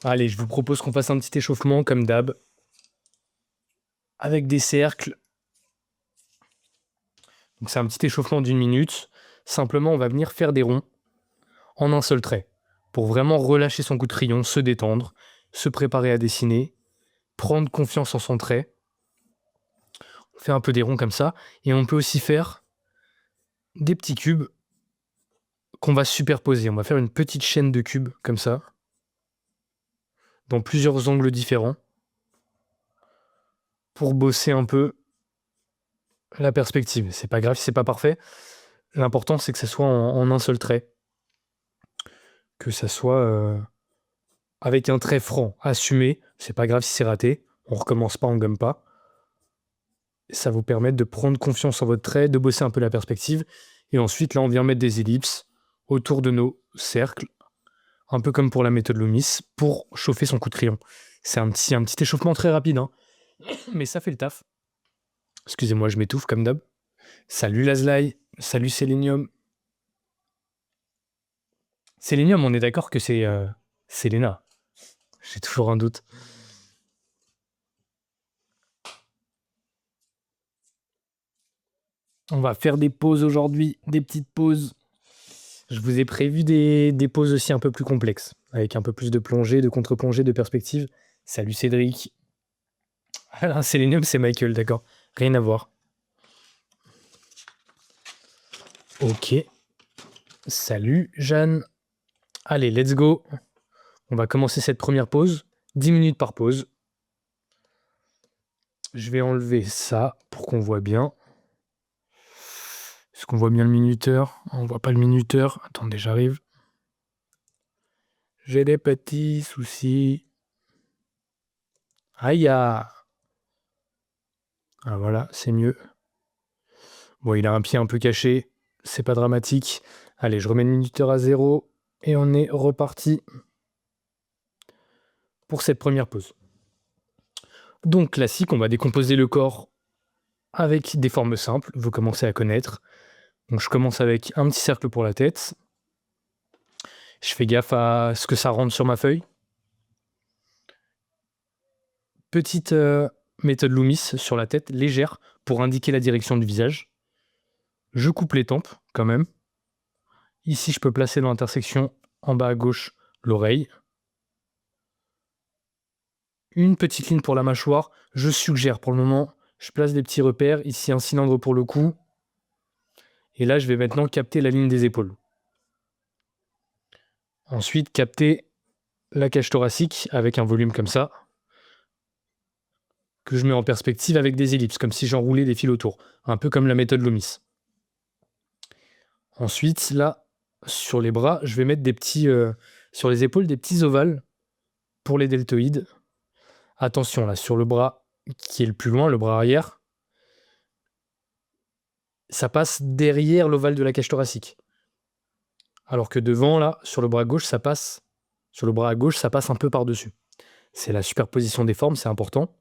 Allez, je vous propose qu'on fasse un petit échauffement comme d'hab, avec des cercles. Donc c'est un petit échauffement d'1 minute. Simplement, on va venir faire des ronds en un seul trait, pour vraiment relâcher son coup de crayon, se détendre, se préparer à dessiner, prendre confiance en son trait. On fait un peu des ronds comme ça, et on peut aussi faire des petits cubes qu'on va superposer. On va faire une petite chaîne de cubes comme ça, dans plusieurs angles différents, pour bosser un peu la perspective. C'est pas grave si c'est pas parfait. L'important, c'est que ça soit en un seul trait. Que ça soit avec un trait franc, assumé. C'est pas grave si c'est raté. On recommence pas, on gomme pas. Ça vous permet de prendre confiance en votre trait, de bosser un peu la perspective. Et ensuite, là, on vient mettre des ellipses autour de nos cercles, un peu comme pour la méthode Loomis, pour chauffer son coup de crayon. C'est un petit échauffement très rapide, hein. Mais ça fait le taf. Excusez-moi, je m'étouffe comme d'hab. Salut Lazlai, salut Selenium. Selenium, on est d'accord que c'est Selena. J'ai toujours un doute. On va faire des pauses aujourd'hui, des petites pauses. Je vous ai prévu des pauses aussi un peu plus complexes, avec un peu plus de plongée, de contre-plongée, de perspective. Salut Cédric. Ah là, Selenium, c'est Michael, d'accord. Rien à voir. Ok. Salut Jeanne. Allez, let's go. On va commencer cette première pause. 10 minutes par pause. Je vais enlever ça pour qu'on voit bien. Est-ce qu'on voit bien le minuteur? On voit pas le minuteur. Attendez, j'arrive. J'ai des petits soucis. Aïe! Ah voilà, c'est mieux. Bon, il a un pied un peu caché. C'est pas dramatique. Allez, je remets le minuteur à 0. Et on est reparti pour cette première pause. Donc, classique, on va décomposer le corps avec des formes simples. Vous commencez à connaître. Donc, je commence avec un petit cercle pour la tête. Je fais gaffe à ce que ça rentre sur ma feuille. Petite méthode Loomis sur la tête, légère, pour indiquer la direction du visage. Je coupe les tempes, quand même. Ici, je peux placer dans l'intersection, en bas à gauche, l'oreille. Une petite ligne pour la mâchoire. Je suggère pour le moment, je place des petits repères. Ici, un cylindre pour le cou. Et là, je vais maintenant capter la ligne des épaules. Ensuite, capter la cage thoracique avec un volume comme ça, que je mets en perspective avec des ellipses, comme si j'enroulais des fils autour. Un peu comme la méthode Loomis. Ensuite, là, sur les bras, je vais mettre des petits... sur les épaules, des petits ovales pour les deltoïdes. Attention, là, sur le bras qui est le plus loin, le bras arrière, ça passe derrière l'ovale de la cage thoracique. Alors que devant, là, sur le bras gauche, ça passe... Sur le bras à gauche, ça passe un peu par-dessus. C'est la superposition des formes, c'est important.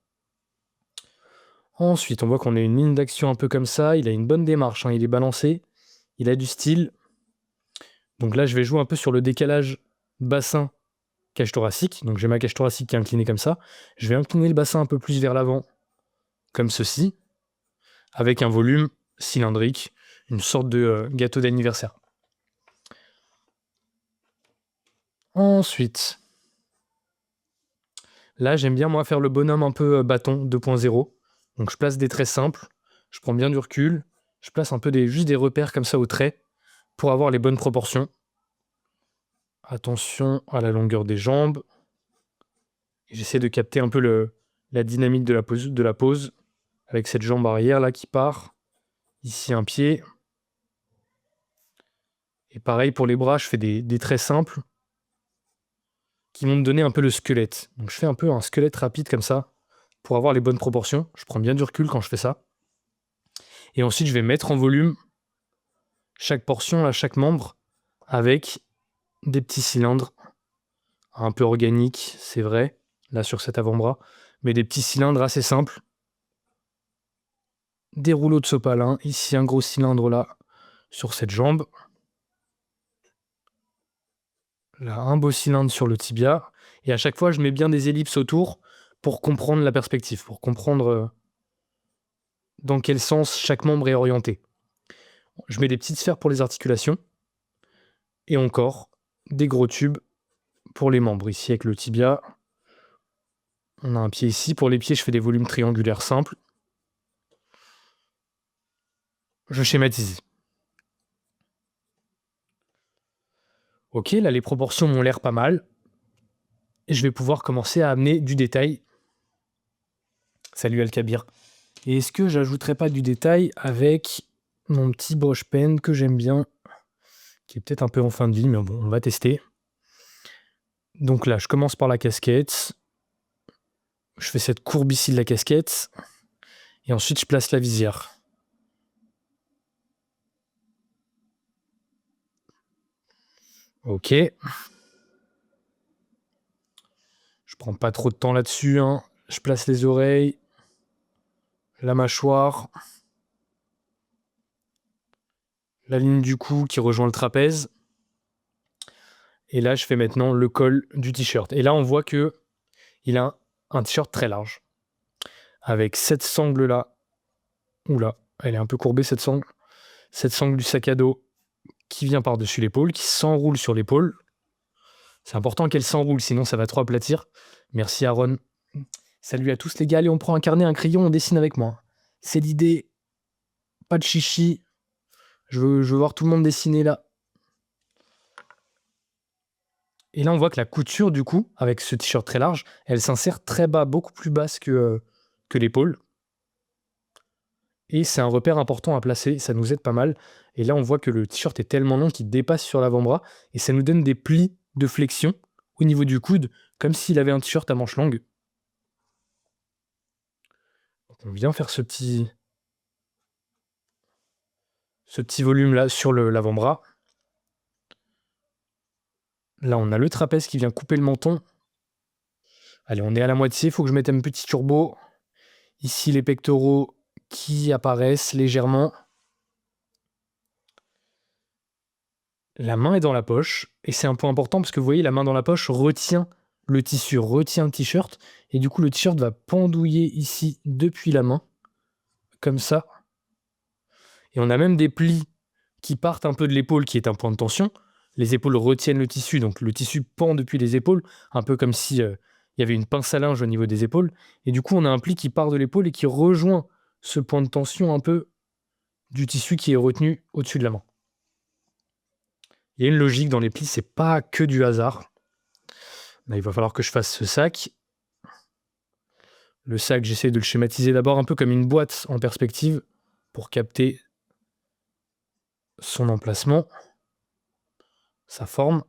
Ensuite, on voit qu'on a une ligne d'action un peu comme ça. Il a une bonne démarche, hein, il est balancé. Il a du style. Donc là, je vais jouer un peu sur le décalage bassin cage thoracique. Donc j'ai ma cage thoracique qui est inclinée comme ça. Je vais incliner le bassin un peu plus vers l'avant, comme ceci, avec un volume cylindrique, une sorte de gâteau d'anniversaire. Ensuite, là, j'aime bien, moi, faire le bonhomme un peu bâton 2.0. Donc je place des traits simples, je prends bien du recul, je place un peu juste des repères comme ça au trait pour avoir les bonnes proportions. Attention à la longueur des jambes. J'essaie de capter un peu la dynamique de la pose avec cette jambe arrière là qui part. Ici un pied. Et pareil pour les bras, je fais des traits simples qui vont me donner un peu le squelette. Donc je fais un peu un squelette rapide comme ça pour avoir les bonnes proportions. Je prends bien du recul quand je fais ça. Et ensuite, je vais mettre en volume chaque portion, là, chaque membre, avec des petits cylindres un peu organiques, c'est vrai, là sur cet avant-bras, mais des petits cylindres assez simples. Des rouleaux de sopalin, ici un gros cylindre là, sur cette jambe. Là, un beau cylindre sur le tibia. Et à chaque fois, je mets bien des ellipses autour pour comprendre la perspective, pour comprendre dans quel sens chaque membre est orienté. Je mets des petites sphères pour les articulations. Et encore, des gros tubes pour les membres. Ici, avec le tibia, on a un pied ici. Pour les pieds, je fais des volumes triangulaires simples. Je schématise. Ok, là, les proportions m'ont l'air pas mal. Et je vais pouvoir commencer à amener du détail. Salut Al-Kabir. Et est-ce que j'ajouterais pas du détail avec mon petit brush pen que j'aime bien, qui est peut-être un peu en fin de vie, mais bon, on va tester. Donc là, je commence par la casquette. Je fais cette courbe ici de la casquette. Et ensuite, je place la visière. Ok. Je prends pas trop de temps là-dessus. Je place les oreilles, la mâchoire, la ligne du cou qui rejoint le trapèze. Et là, je fais maintenant le col du t-shirt. Et là, on voit que il a un t-shirt très large. Avec cette sangle-là. Oula, elle est un peu courbée cette sangle. Cette sangle du sac à dos qui vient par-dessus l'épaule, qui s'enroule sur l'épaule. C'est important qu'elle s'enroule, sinon ça va trop aplatir. Merci Aaron. Salut à tous les gars, allez on prend un carnet, un crayon, on dessine avec moi. C'est l'idée. Pas de chichi. Je veux voir tout le monde dessiner là. Et là on voit que la couture du coup, avec ce t-shirt très large, elle s'insère très bas, beaucoup plus basse que l'épaule. Et c'est un repère important à placer, ça nous aide pas mal. Et là on voit que le t-shirt est tellement long qu'il dépasse sur l'avant-bras. Et ça nous donne des plis de flexion au niveau du coude, comme s'il avait un t-shirt à manches longues. Donc on vient faire ce petit volume là sur l'avant-bras. Là on a le trapèze qui vient couper le menton. Allez, on est à la moitié, il faut que je mette un petit turbo. Ici les pectoraux qui apparaissent légèrement. La main est dans la poche, et c'est un point important parce que vous voyez, la main dans la poche retient le tissu, retient le t-shirt, et du coup le t-shirt va pendouiller ici depuis la main, comme ça. Et on a même des plis qui partent un peu de l'épaule, qui est un point de tension. Les épaules retiennent le tissu, donc le tissu pend depuis les épaules, un peu comme si il y avait une pince à linge au niveau des épaules. Et du coup, on a un pli qui part de l'épaule et qui rejoint ce point de tension un peu du tissu qui est retenu au-dessus de la main. Il y a une logique dans les plis, c'est pas que du hasard. Là, il va falloir que je fasse ce sac. Le sac, j'essaie de le schématiser d'abord un peu comme une boîte en perspective pour capter son emplacement, sa forme.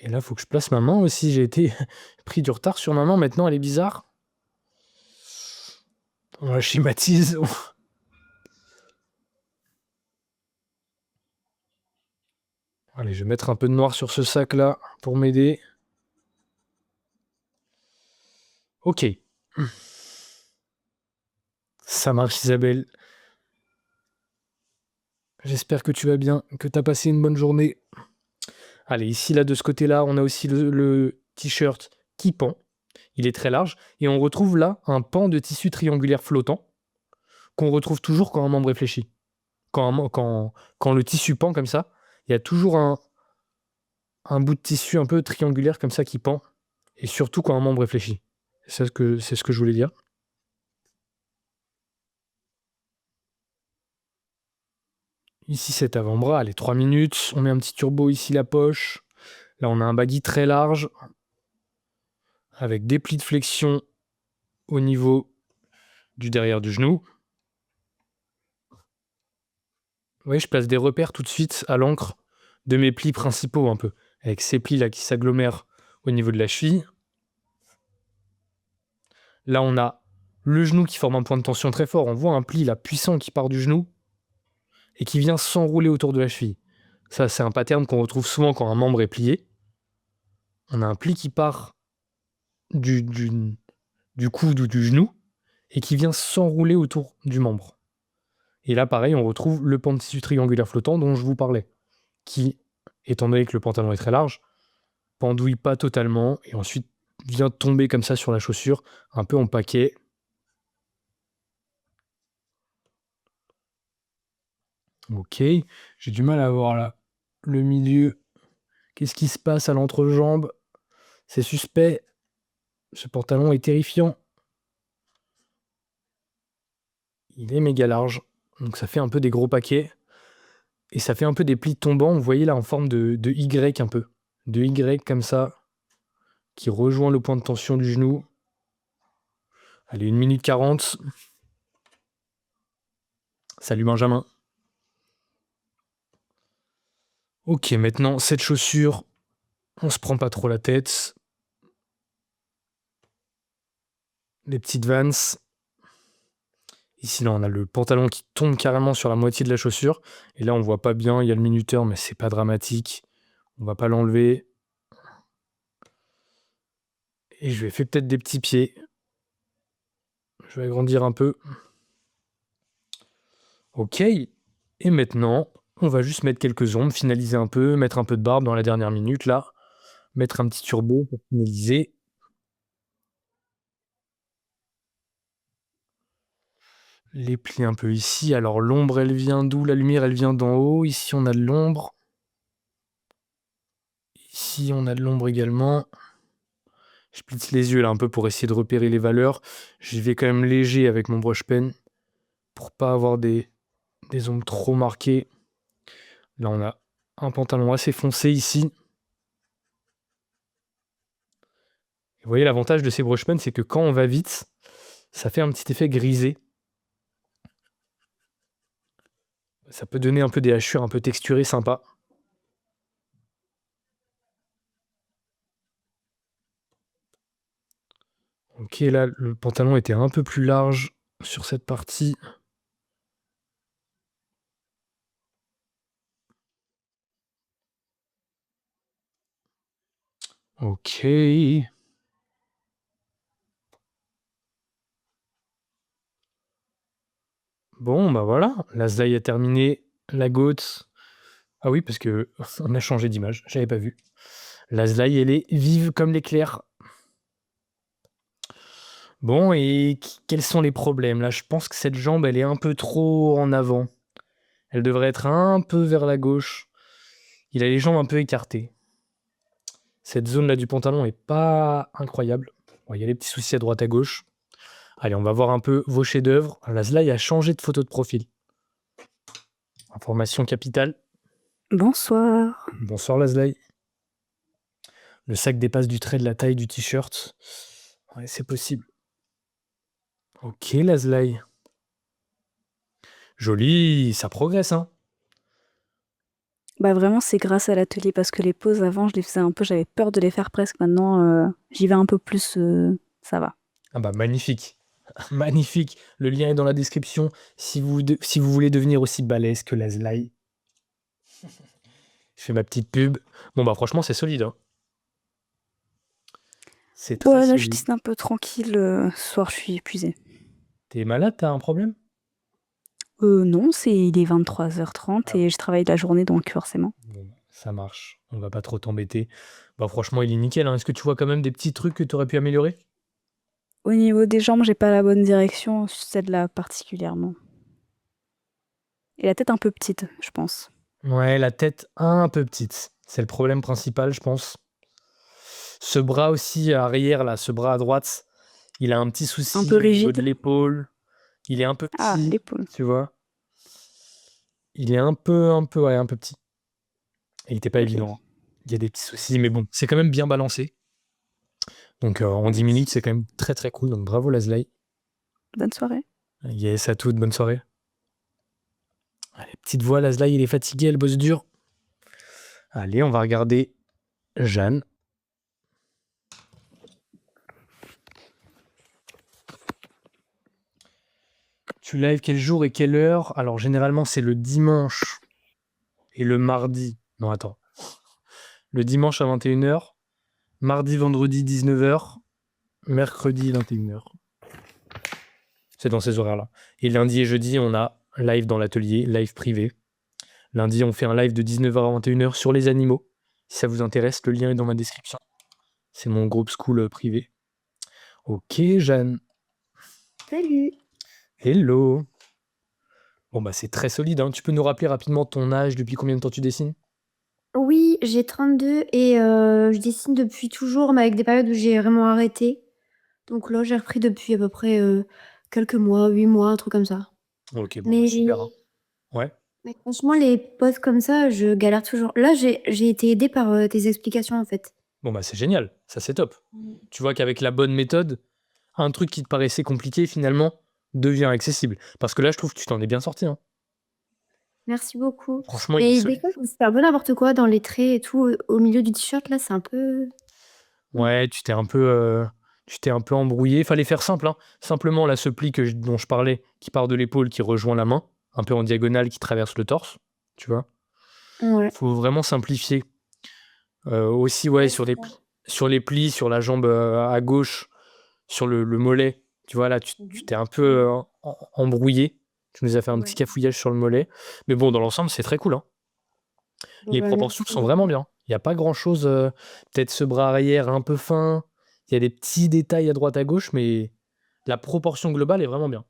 Et là, il faut que je place ma main aussi. J'ai été pris du retard sur ma main. Maintenant, elle est bizarre. On la schématise. Allez, je vais mettre un peu de noir sur ce sac-là pour m'aider. Ok. Ça marche, Isabelle. J'espère que tu vas bien, que tu as passé une bonne journée. Allez, ici, là, de ce côté-là, on a aussi le t-shirt qui pend. Il est très large. Et on retrouve là un pan de tissu triangulaire flottant qu'on retrouve toujours quand un membre est fléchi. Quand le tissu pend comme ça, il y a toujours un bout de tissu un peu triangulaire comme ça qui pend. Et surtout quand un membre est fléchi. C'est ce que je voulais dire. Ici, cet avant-bras, allez, 3 minutes. On met un petit turbo ici, la poche. Là, on a un baggy très large avec des plis de flexion au niveau du derrière du genou. Vous voyez, je place des repères tout de suite à l'encre de mes plis principaux un peu, avec ces plis-là qui s'agglomèrent au niveau de la cheville. Là, on a le genou qui forme un point de tension très fort. On voit un pli là puissant qui part du genou et qui vient s'enrouler autour de la cheville. Ça, c'est un pattern qu'on retrouve souvent quand un membre est plié. On a un pli qui part du coude ou du genou et qui vient s'enrouler autour du membre. Et là, pareil, on retrouve le pan de tissu triangulaire flottant dont je vous parlais, qui, étant donné que le pantalon est très large, pendouille pas totalement et ensuite vient tomber comme ça sur la chaussure, un peu en paquet. Ok, j'ai du mal à voir là le milieu. Qu'est-ce qui se passe à l'entrejambe? C'est suspect. Ce pantalon est terrifiant. Il est méga large, donc ça fait un peu des gros paquets. Et ça fait un peu des plis tombants, vous voyez là, en forme de Y un peu. De Y comme ça, qui rejoint le point de tension du genou. Allez, 1 minute 40. Salut Benjamin. Ok, maintenant, cette chaussure, on se prend pas trop la tête. Les petites Vans. Ici, là, on a le pantalon qui tombe carrément sur la moitié de la chaussure. Et là, on voit pas bien, il y a le minuteur, mais c'est pas dramatique. On va pas l'enlever. Et je lui ai fait peut-être des petits pieds. Je vais agrandir un peu. Ok. Et maintenant, on va juste mettre quelques ombres, finaliser un peu, mettre un peu de barbe dans la dernière minute, là. Mettre un petit turbo pour finaliser. Les plis un peu ici. Alors, l'ombre, elle vient d'où? La lumière, elle vient d'en haut. Ici, on a de l'ombre. Ici, on a de l'ombre également. Je plisse les yeux là un peu pour essayer de repérer les valeurs. J'y vais quand même léger avec mon brush pen pour pas avoir des ombres trop marquées. Là, on a un pantalon assez foncé ici. Et vous voyez, l'avantage de ces brush pens, c'est que quand on va vite, ça fait un petit effet grisé. Ça peut donner un peu des hachures un peu texturées sympa. Ok, là, le pantalon était un peu plus large sur cette partie. Ok. Bon, bah voilà, la Zdaï est terminée. La Goat. Ah oui, parce que on a changé d'image, j'avais pas vu. La Zdaï, elle est vive comme l'éclair. Bon, et quels sont les problèmes? Là, je pense que cette jambe, elle est un peu trop en avant. Elle devrait être un peu vers la gauche. Il a les jambes un peu écartées. Cette zone-là du pantalon est pas incroyable. Bon, il y a des petits soucis à droite à gauche. Allez, on va voir un peu vos chefs-d'œuvre. La Zlaï a changé de photo de profil. Information capitale. Bonsoir. Bonsoir la Zlaï. Le sac dépasse du trait de la taille du t-shirt. Ouais, c'est possible. Ok, la Zlaï. Joli, ça progresse, hein. Bah vraiment, c'est grâce à l'atelier parce que les poses avant, je les faisais un peu, j'avais peur de les faire presque. Maintenant, j'y vais un peu plus, ça va. Ah bah magnifique. Magnifique. Le lien est dans la description si vous voulez devenir aussi balèze que la Zlaï. Je fais ma petite pub. Bon bah franchement, c'est solide, hein. C'est très Ouais, là, je solide. dessine un peu tranquille. Ce soir, je suis épuisée. T'es malade, t'as un problème? Non, il est 23h30 Ah, et je travaille la journée, donc forcément. bon, bah, ça marche. On va pas trop t'embêter. Bah franchement, il est nickel, hein. Est-ce que tu vois quand même des petits trucs que tu aurais pu améliorer? Au niveau des jambes, j'ai pas la bonne direction, celle-là particulièrement. Et la tête un peu petite, je pense. Ouais, la tête un peu petite. C'est le problème principal, je pense. Ce bras aussi arrière, là, ce bras à droite, il a un petit Un peu souci au niveau de rigide. l'épaule. Il est un peu Ah, petit, l'épaule. tu vois. Il est ouais, un peu petit. Et il était pas Ok. évident, hein. Il y a des petits soucis, mais bon, c'est quand même bien balancé. Donc en 10 minutes, c'est quand même très très cool. Donc bravo Lazley. Bonne soirée. Yes à toutes, bonne soirée. Allez, petite voix, Lazley, il est fatigué, elle bosse dur. Allez, on va regarder Jeanne. Tu live quel jour et quelle heure? Alors généralement c'est le dimanche et le mardi. Non, attends. Le dimanche à 21h, mardi, vendredi 19h, mercredi 21h. C'est dans ces horaires-là. Et lundi et jeudi, on a live dans l'atelier, live privé. Lundi, on fait un live de 19h à 21h sur les animaux. Si ça vous intéresse, le lien est dans ma description. C'est mon groupe school privé. Ok, Jeanne. Salut. Hello. Bon, bah, c'est très solide, hein. Tu peux nous rappeler rapidement ton âge, depuis combien de temps tu dessines? Oui, j'ai 32 et je dessine depuis toujours, mais avec des périodes où j'ai vraiment arrêté. Donc là, j'ai repris depuis à peu près quelques mois, 8 mois, un truc comme ça. Ok, bon, bah, Mais, super, hein. Ouais. mais franchement, les posts comme ça, je galère toujours. Là, j'ai été aidée par tes explications en fait. Bon, bah, c'est génial. Ça, c'est top. Tu vois qu'avec la bonne méthode, un truc qui te paraissait compliqué, finalement, devient accessible. Parce que là, je trouve que tu t'en es bien sorti, hein. Merci beaucoup. Franchement, il est Mais des solide. fois, je me fais un peu n'importe quoi dans les traits et tout. Au milieu du t-shirt, là, c'est un peu. Ouais, tu t'es un peu embrouillé. Fallait faire simple, hein. Simplement, là, ce pli dont je parlais, qui part de l'épaule, qui rejoint la main, un peu en diagonale, qui traverse le torse, tu vois. Ouais. Faut vraiment simplifier. Aussi, ouais, Ouais, sur c'est les, ça. sur les plis, sur la jambe à gauche, sur le mollet, tu vois, là, tu t'es un peu embrouillé. Tu nous as fait un petit Ouais. cafouillage sur le mollet. Mais bon, dans l'ensemble, c'est très cool, hein. Bon, Les bah, proportions merci sont vraiment beaucoup. bien. Il n'y a pas grand-chose, peut-être ce bras arrière un peu fin. Il y a des petits détails à droite à gauche, mais la proportion globale est vraiment bien.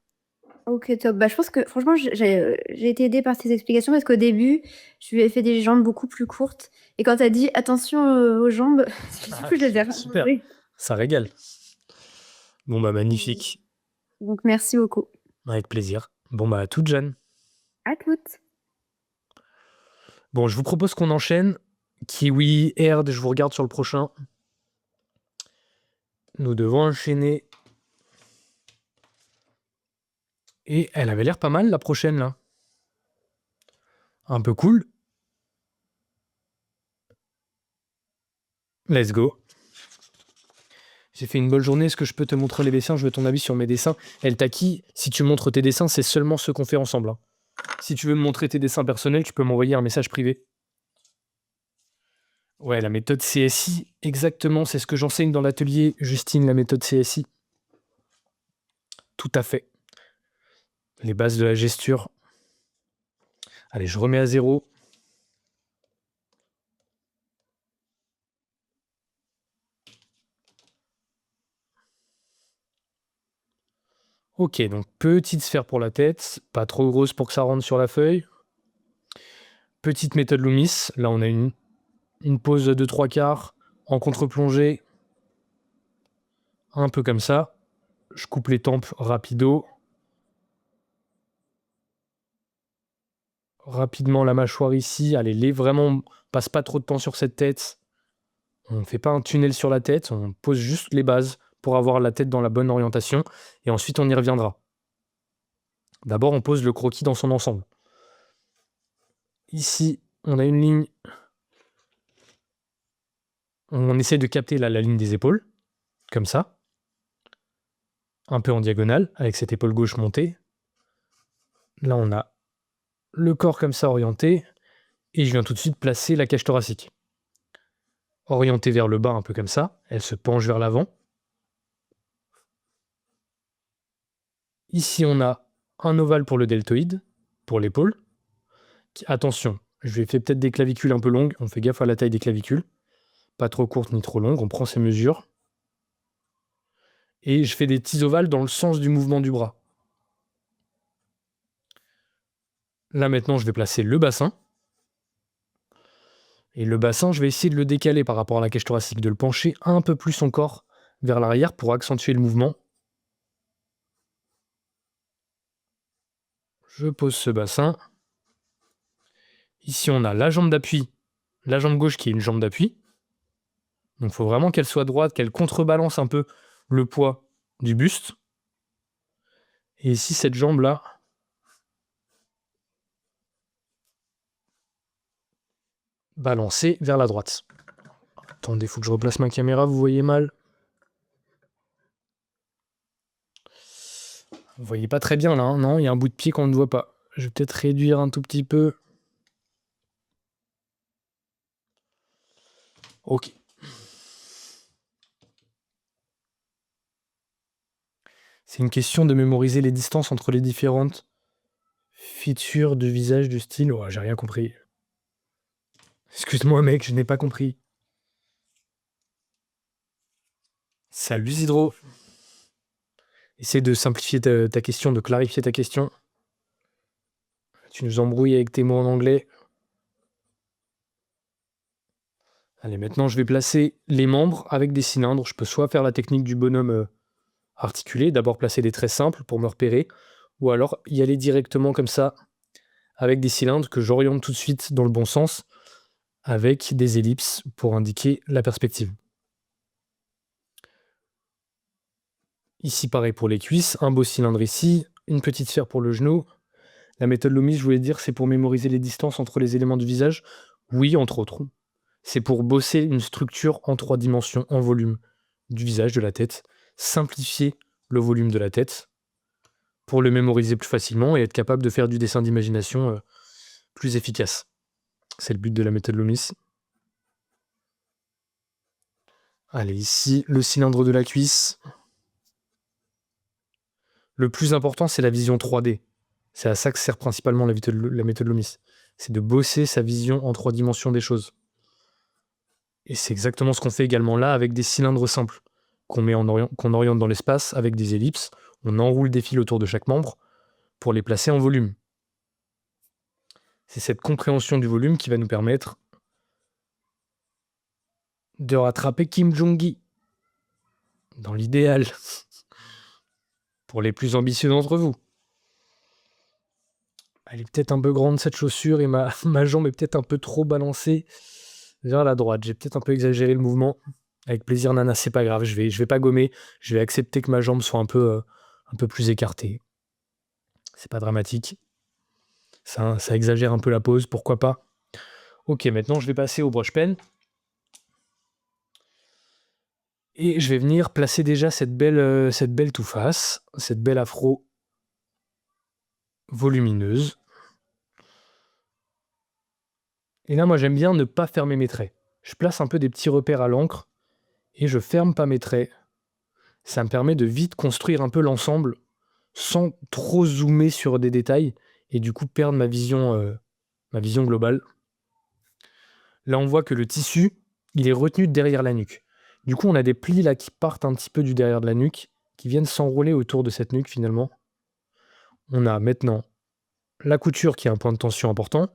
Ok, top. Bah, je pense que franchement, j'ai été aidée par tes explications parce qu'au début, je lui ai fait des jambes beaucoup plus courtes. Et quand t'as dit attention aux jambes, du Ah, coup, je les ai super, rallongées. ça régale. Bon, bah, magnifique. Donc, merci beaucoup. Avec plaisir. Bon, bah, à toute Jeanne. À toutes. Bon, je vous propose qu'on enchaîne. Kiwi, Erd, je vous regarde sur le prochain. Nous devons enchaîner. Et elle avait l'air pas mal, la prochaine, là. Un peu cool. Let's go. J'ai fait une bonne journée. Est-ce que je peux te montrer les dessins? Je veux ton avis sur mes dessins. El Taki, si tu montres tes dessins, c'est seulement ceux qu'on fait ensemble, hein. Si tu veux me montrer tes dessins personnels, tu peux m'envoyer un message privé. Ouais, la méthode CSI, exactement, c'est ce que j'enseigne dans l'atelier, Justine, la méthode CSI. Tout à fait. Les bases de la gesture. Allez, je remets à zéro. Ok, donc petite sphère pour la tête, pas trop grosse pour que ça rentre sur la feuille. Petite méthode Loomis, là on a une pose de 3/4 en contre-plongée, un peu comme ça. Je coupe les tempes rapido. Rapidement la mâchoire ici, allez, vraiment, on passe pas trop de temps sur cette tête. On ne fait pas un tunnel sur la tête, on pose juste les bases pour avoir la tête dans la bonne orientation, et ensuite on y reviendra. D'abord, on pose le croquis dans son ensemble. Ici, on a une ligne. On essaie de capter la ligne des épaules, comme ça. Un peu en diagonale, avec cette épaule gauche montée. Là, on a le corps comme ça orienté, et je viens tout de suite placer la cage thoracique. Orientée vers le bas, un peu comme ça. Elle se penche vers l'avant. Ici, on a un ovale pour le deltoïde, pour l'épaule. Attention, je vais faire peut-être des clavicules un peu longues. On fait gaffe à la taille des clavicules. Pas trop courtes ni trop longues. On prend ces mesures. Et je fais des petits ovales dans le sens du mouvement du bras. Là, maintenant, je vais placer le bassin. Et le bassin, je vais essayer de le décaler par rapport à la cage thoracique, de le pencher un peu plus son corps vers l'arrière pour accentuer le mouvement. Je pose ce bassin. Ici, on a la jambe d'appui, la jambe gauche qui est une jambe d'appui. Donc, il faut vraiment qu'elle soit droite, qu'elle contrebalance un peu le poids du buste. Et ici, cette jambe-là, balancée vers la droite. Attendez, il faut que je replace ma caméra, vous voyez mal. Vous voyez pas très bien là, hein, non? Il y a un bout de pied qu'on ne voit pas. Je vais peut-être réduire un tout petit peu. Ok. C'est une question de mémoriser les distances entre les différentes features de visage du style. Oh, j'ai rien compris. Excuse-moi, mec, je n'ai pas compris. Salut Zidro. Essaie de simplifier ta question, de clarifier ta question. Tu nous embrouilles avec tes mots en anglais. Allez, maintenant je vais placer les membres avec des cylindres. Je peux soit faire la technique du bonhomme articulé, d'abord placer des traits simples pour me repérer, ou alors y aller directement comme ça, avec des cylindres que j'oriente tout de suite dans le bon sens, avec des ellipses pour indiquer la perspective. Ici, pareil pour les cuisses, un beau cylindre ici, une petite sphère pour le genou. La méthode Loomis, je voulais dire, c'est pour mémoriser les distances entre les éléments du visage. Oui, entre autres. C'est pour bosser une structure en 3 dimensions, en volume du visage, de la tête. Simplifier le volume de la tête pour le mémoriser plus facilement et être capable de faire du dessin d'imagination plus efficace. C'est le but de la méthode Loomis. Allez, ici, le cylindre de la cuisse. Le plus important, c'est la vision 3D. C'est à ça que sert principalement la méthode Loomis. C'est de bosser sa vision en 3 dimensions des choses. Et c'est exactement ce qu'on fait également là avec des cylindres simples qu'on oriente dans l'espace avec des ellipses. On enroule des fils autour de chaque membre pour les placer en volume. C'est cette compréhension du volume qui va nous permettre de rattraper Kim Jong-gi dans l'idéal pour les plus ambitieux d'entre vous. Elle est peut-être un peu grande cette chaussure et ma jambe est peut-être un peu trop balancée vers la droite. J'ai peut-être un peu exagéré le mouvement. Avec plaisir, Nana, c'est pas grave. Je vais pas gommer. Je vais accepter que ma jambe soit un peu plus écartée. C'est pas dramatique. Ça exagère un peu la pose, pourquoi pas. Ok, maintenant je vais passer au brush pen. Et je vais venir placer déjà cette belle toufface, cette belle afro volumineuse. Et là, moi, j'aime bien ne pas fermer mes traits. Je place un peu des petits repères à l'encre et je ferme pas mes traits. Ça me permet de vite construire un peu l'ensemble sans trop zoomer sur des détails et du coup perdre ma vision globale. Là, on voit que le tissu, il est retenu derrière la nuque. Du coup, on a des plis là qui partent un petit peu du derrière de la nuque, qui viennent s'enrouler autour de cette nuque finalement. On a maintenant la couture qui est un point de tension important,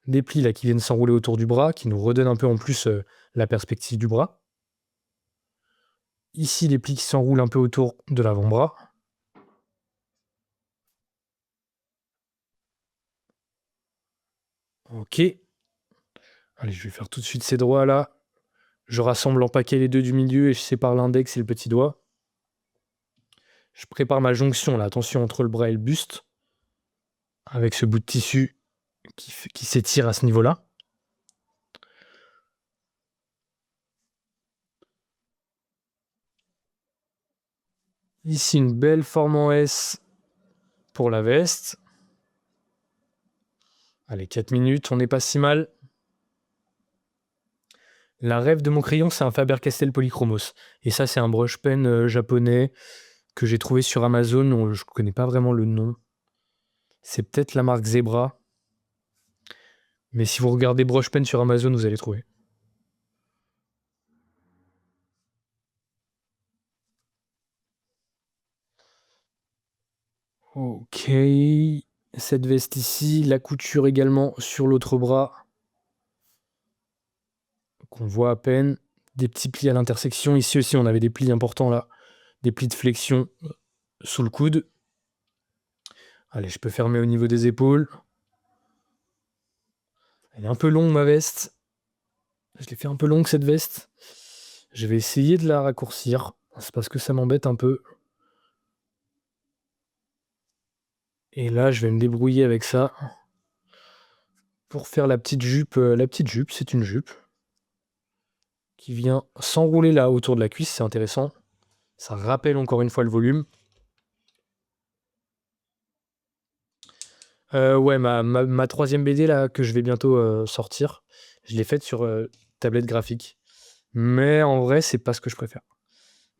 des plis là qui viennent s'enrouler autour du bras, qui nous redonnent un peu en plus la perspective du bras. Ici, les plis qui s'enroulent un peu autour de l'avant-bras. Ok. Allez, je vais faire tout de suite ces doigts là. Je rassemble en paquet les deux du milieu et je sépare l'index et le petit doigt. Je prépare ma jonction là, attention, entre le bras et le buste, avec ce bout de tissu qui s'étire à ce niveau-là. Ici, une belle forme en S pour la veste. Allez, 4 minutes, on n'est pas si mal. La rêve de mon crayon, c'est un Faber-Castell Polychromos. Et ça, c'est un brush pen japonais que j'ai trouvé sur Amazon. Je ne connais pas vraiment le nom. C'est peut-être la marque Zebra. Mais si vous regardez brush pen sur Amazon, vous allez trouver. Ok. Cette veste ici, la couture également sur l'autre bras, qu'on voit à peine. Des petits plis à l'intersection. Ici aussi, on avait des plis importants là. Des plis de flexion sous le coude. Allez, je peux fermer au niveau des épaules. Elle est un peu longue, ma veste. Je l'ai fait un peu longue, cette veste. Je vais essayer de la raccourcir. C'est parce que ça m'embête un peu. Et là, je vais me débrouiller avec ça pour faire la petite jupe. La petite jupe, c'est une jupe qui vient s'enrouler là autour de la cuisse. C'est intéressant. Ça rappelle encore une fois le volume. Ouais, ma troisième BD là que je vais bientôt sortir, je l'ai faite sur tablette graphique. Mais en vrai, c'est pas ce que je préfère.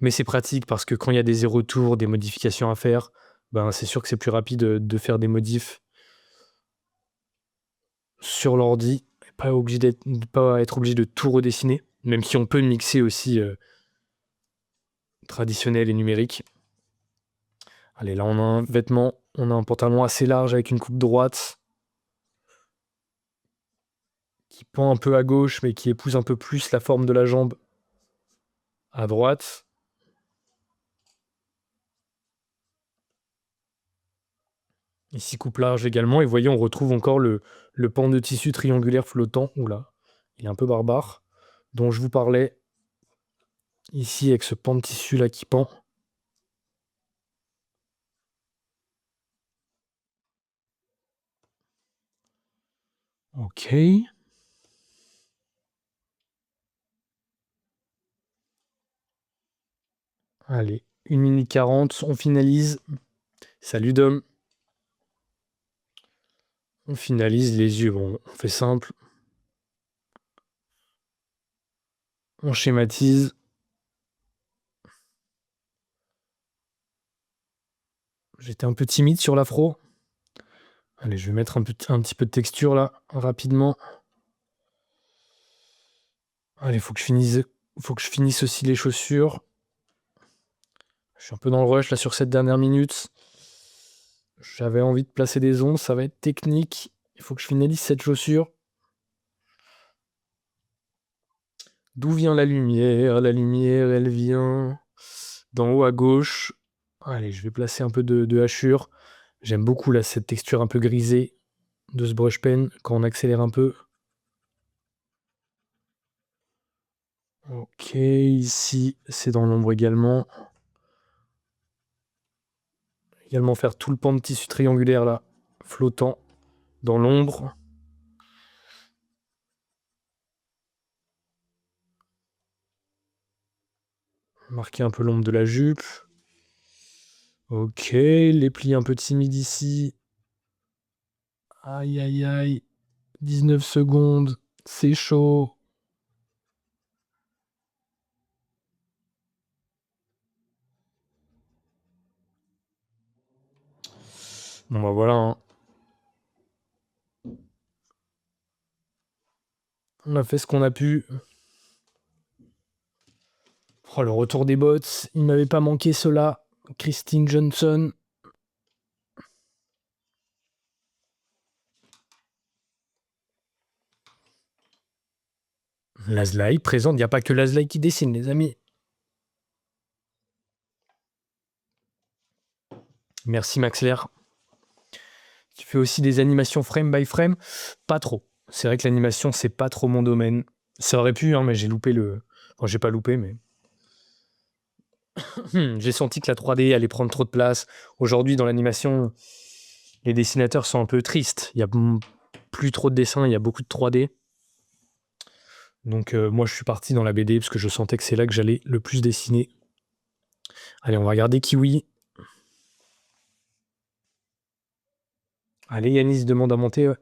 Mais c'est pratique parce que quand il y a des retours, des modifications à faire, ben c'est sûr que c'est plus rapide de faire des modifs sur l'ordi pas être obligé de tout redessiner, même si on peut mixer aussi traditionnel et numérique. Allez, là, on a un vêtement, on a un pantalon assez large avec une coupe droite qui pend un peu à gauche, mais qui épouse un peu plus la forme de la jambe à droite. Ici, coupe large également. Et voyez, on retrouve encore le pan de tissu triangulaire flottant. Oula, il est un peu barbare. Dont je vous parlais ici avec ce pan de tissu là qui pend. Ok. Allez, 1 minute 40, on finalise. Salut Dom. On finalise les yeux. Bon, on fait simple. On schématise. J'étais un peu timide sur l'afro. Allez, je vais mettre un petit peu de texture là, rapidement. Allez, faut que je finisse aussi les chaussures. Je suis un peu dans le rush là sur cette dernière minute. J'avais envie de placer des ondes, ça va être technique. Il faut que je finalise cette chaussure. D'où vient la lumière? La lumière, elle vient d'en haut à gauche. Allez, je vais placer un peu de hachure. J'aime beaucoup là cette texture un peu grisée de ce brush pen quand on accélère un peu. Ok, ici c'est dans l'ombre également. Également faire tout le pan de tissu triangulaire là, flottant dans l'ombre. Marquer un peu l'ombre de la jupe. Ok, les plis un peu timides ici. Aïe aïe aïe. 19 secondes, c'est chaud. Bon bah voilà, hein. On a fait ce qu'on a pu. Oh, le retour des bots, il m'avait pas manqué cela. Christine Johnson. Lazlai présente, il n'y a pas que Lazlai qui dessine, les amis. Merci Maxler. Tu fais aussi des animations frame by frame? Pas trop. C'est vrai que l'animation, c'est pas trop mon domaine. Ça aurait pu, hein, mais j'ai loupé le... Enfin, j'ai pas loupé, mais... j'ai senti que la 3D allait prendre trop de place. Aujourd'hui, dans l'animation, les dessinateurs sont un peu tristes. Il y a plus trop de dessins, il y a beaucoup de 3D. Donc moi, je suis parti dans la BD parce que je sentais que c'est là que j'allais le plus dessiner. Allez, on va regarder Kiwi. Allez, Yanis demande à monter. Ouais.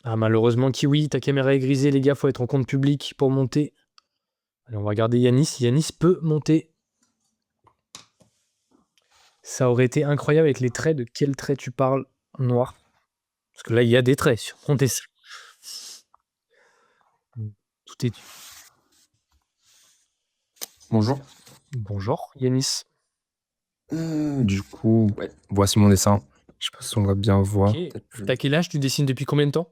Ah, malheureusement, Kiwi, ta caméra est grisée, les gars, faut être en compte public pour monter. Allez, on va regarder Yanis. Yanis peut monter. Ça aurait été incroyable avec les traits. De quel trait tu parles? Noir. Parce que là, il y a des traits sur mon dessin. Tout est... Bonjour. Bonjour, Yanis. Du coup, ouais, voici mon dessin. Je sais pas si on va bien voir. Ok. T'as quel âge? Tu dessines depuis combien de temps?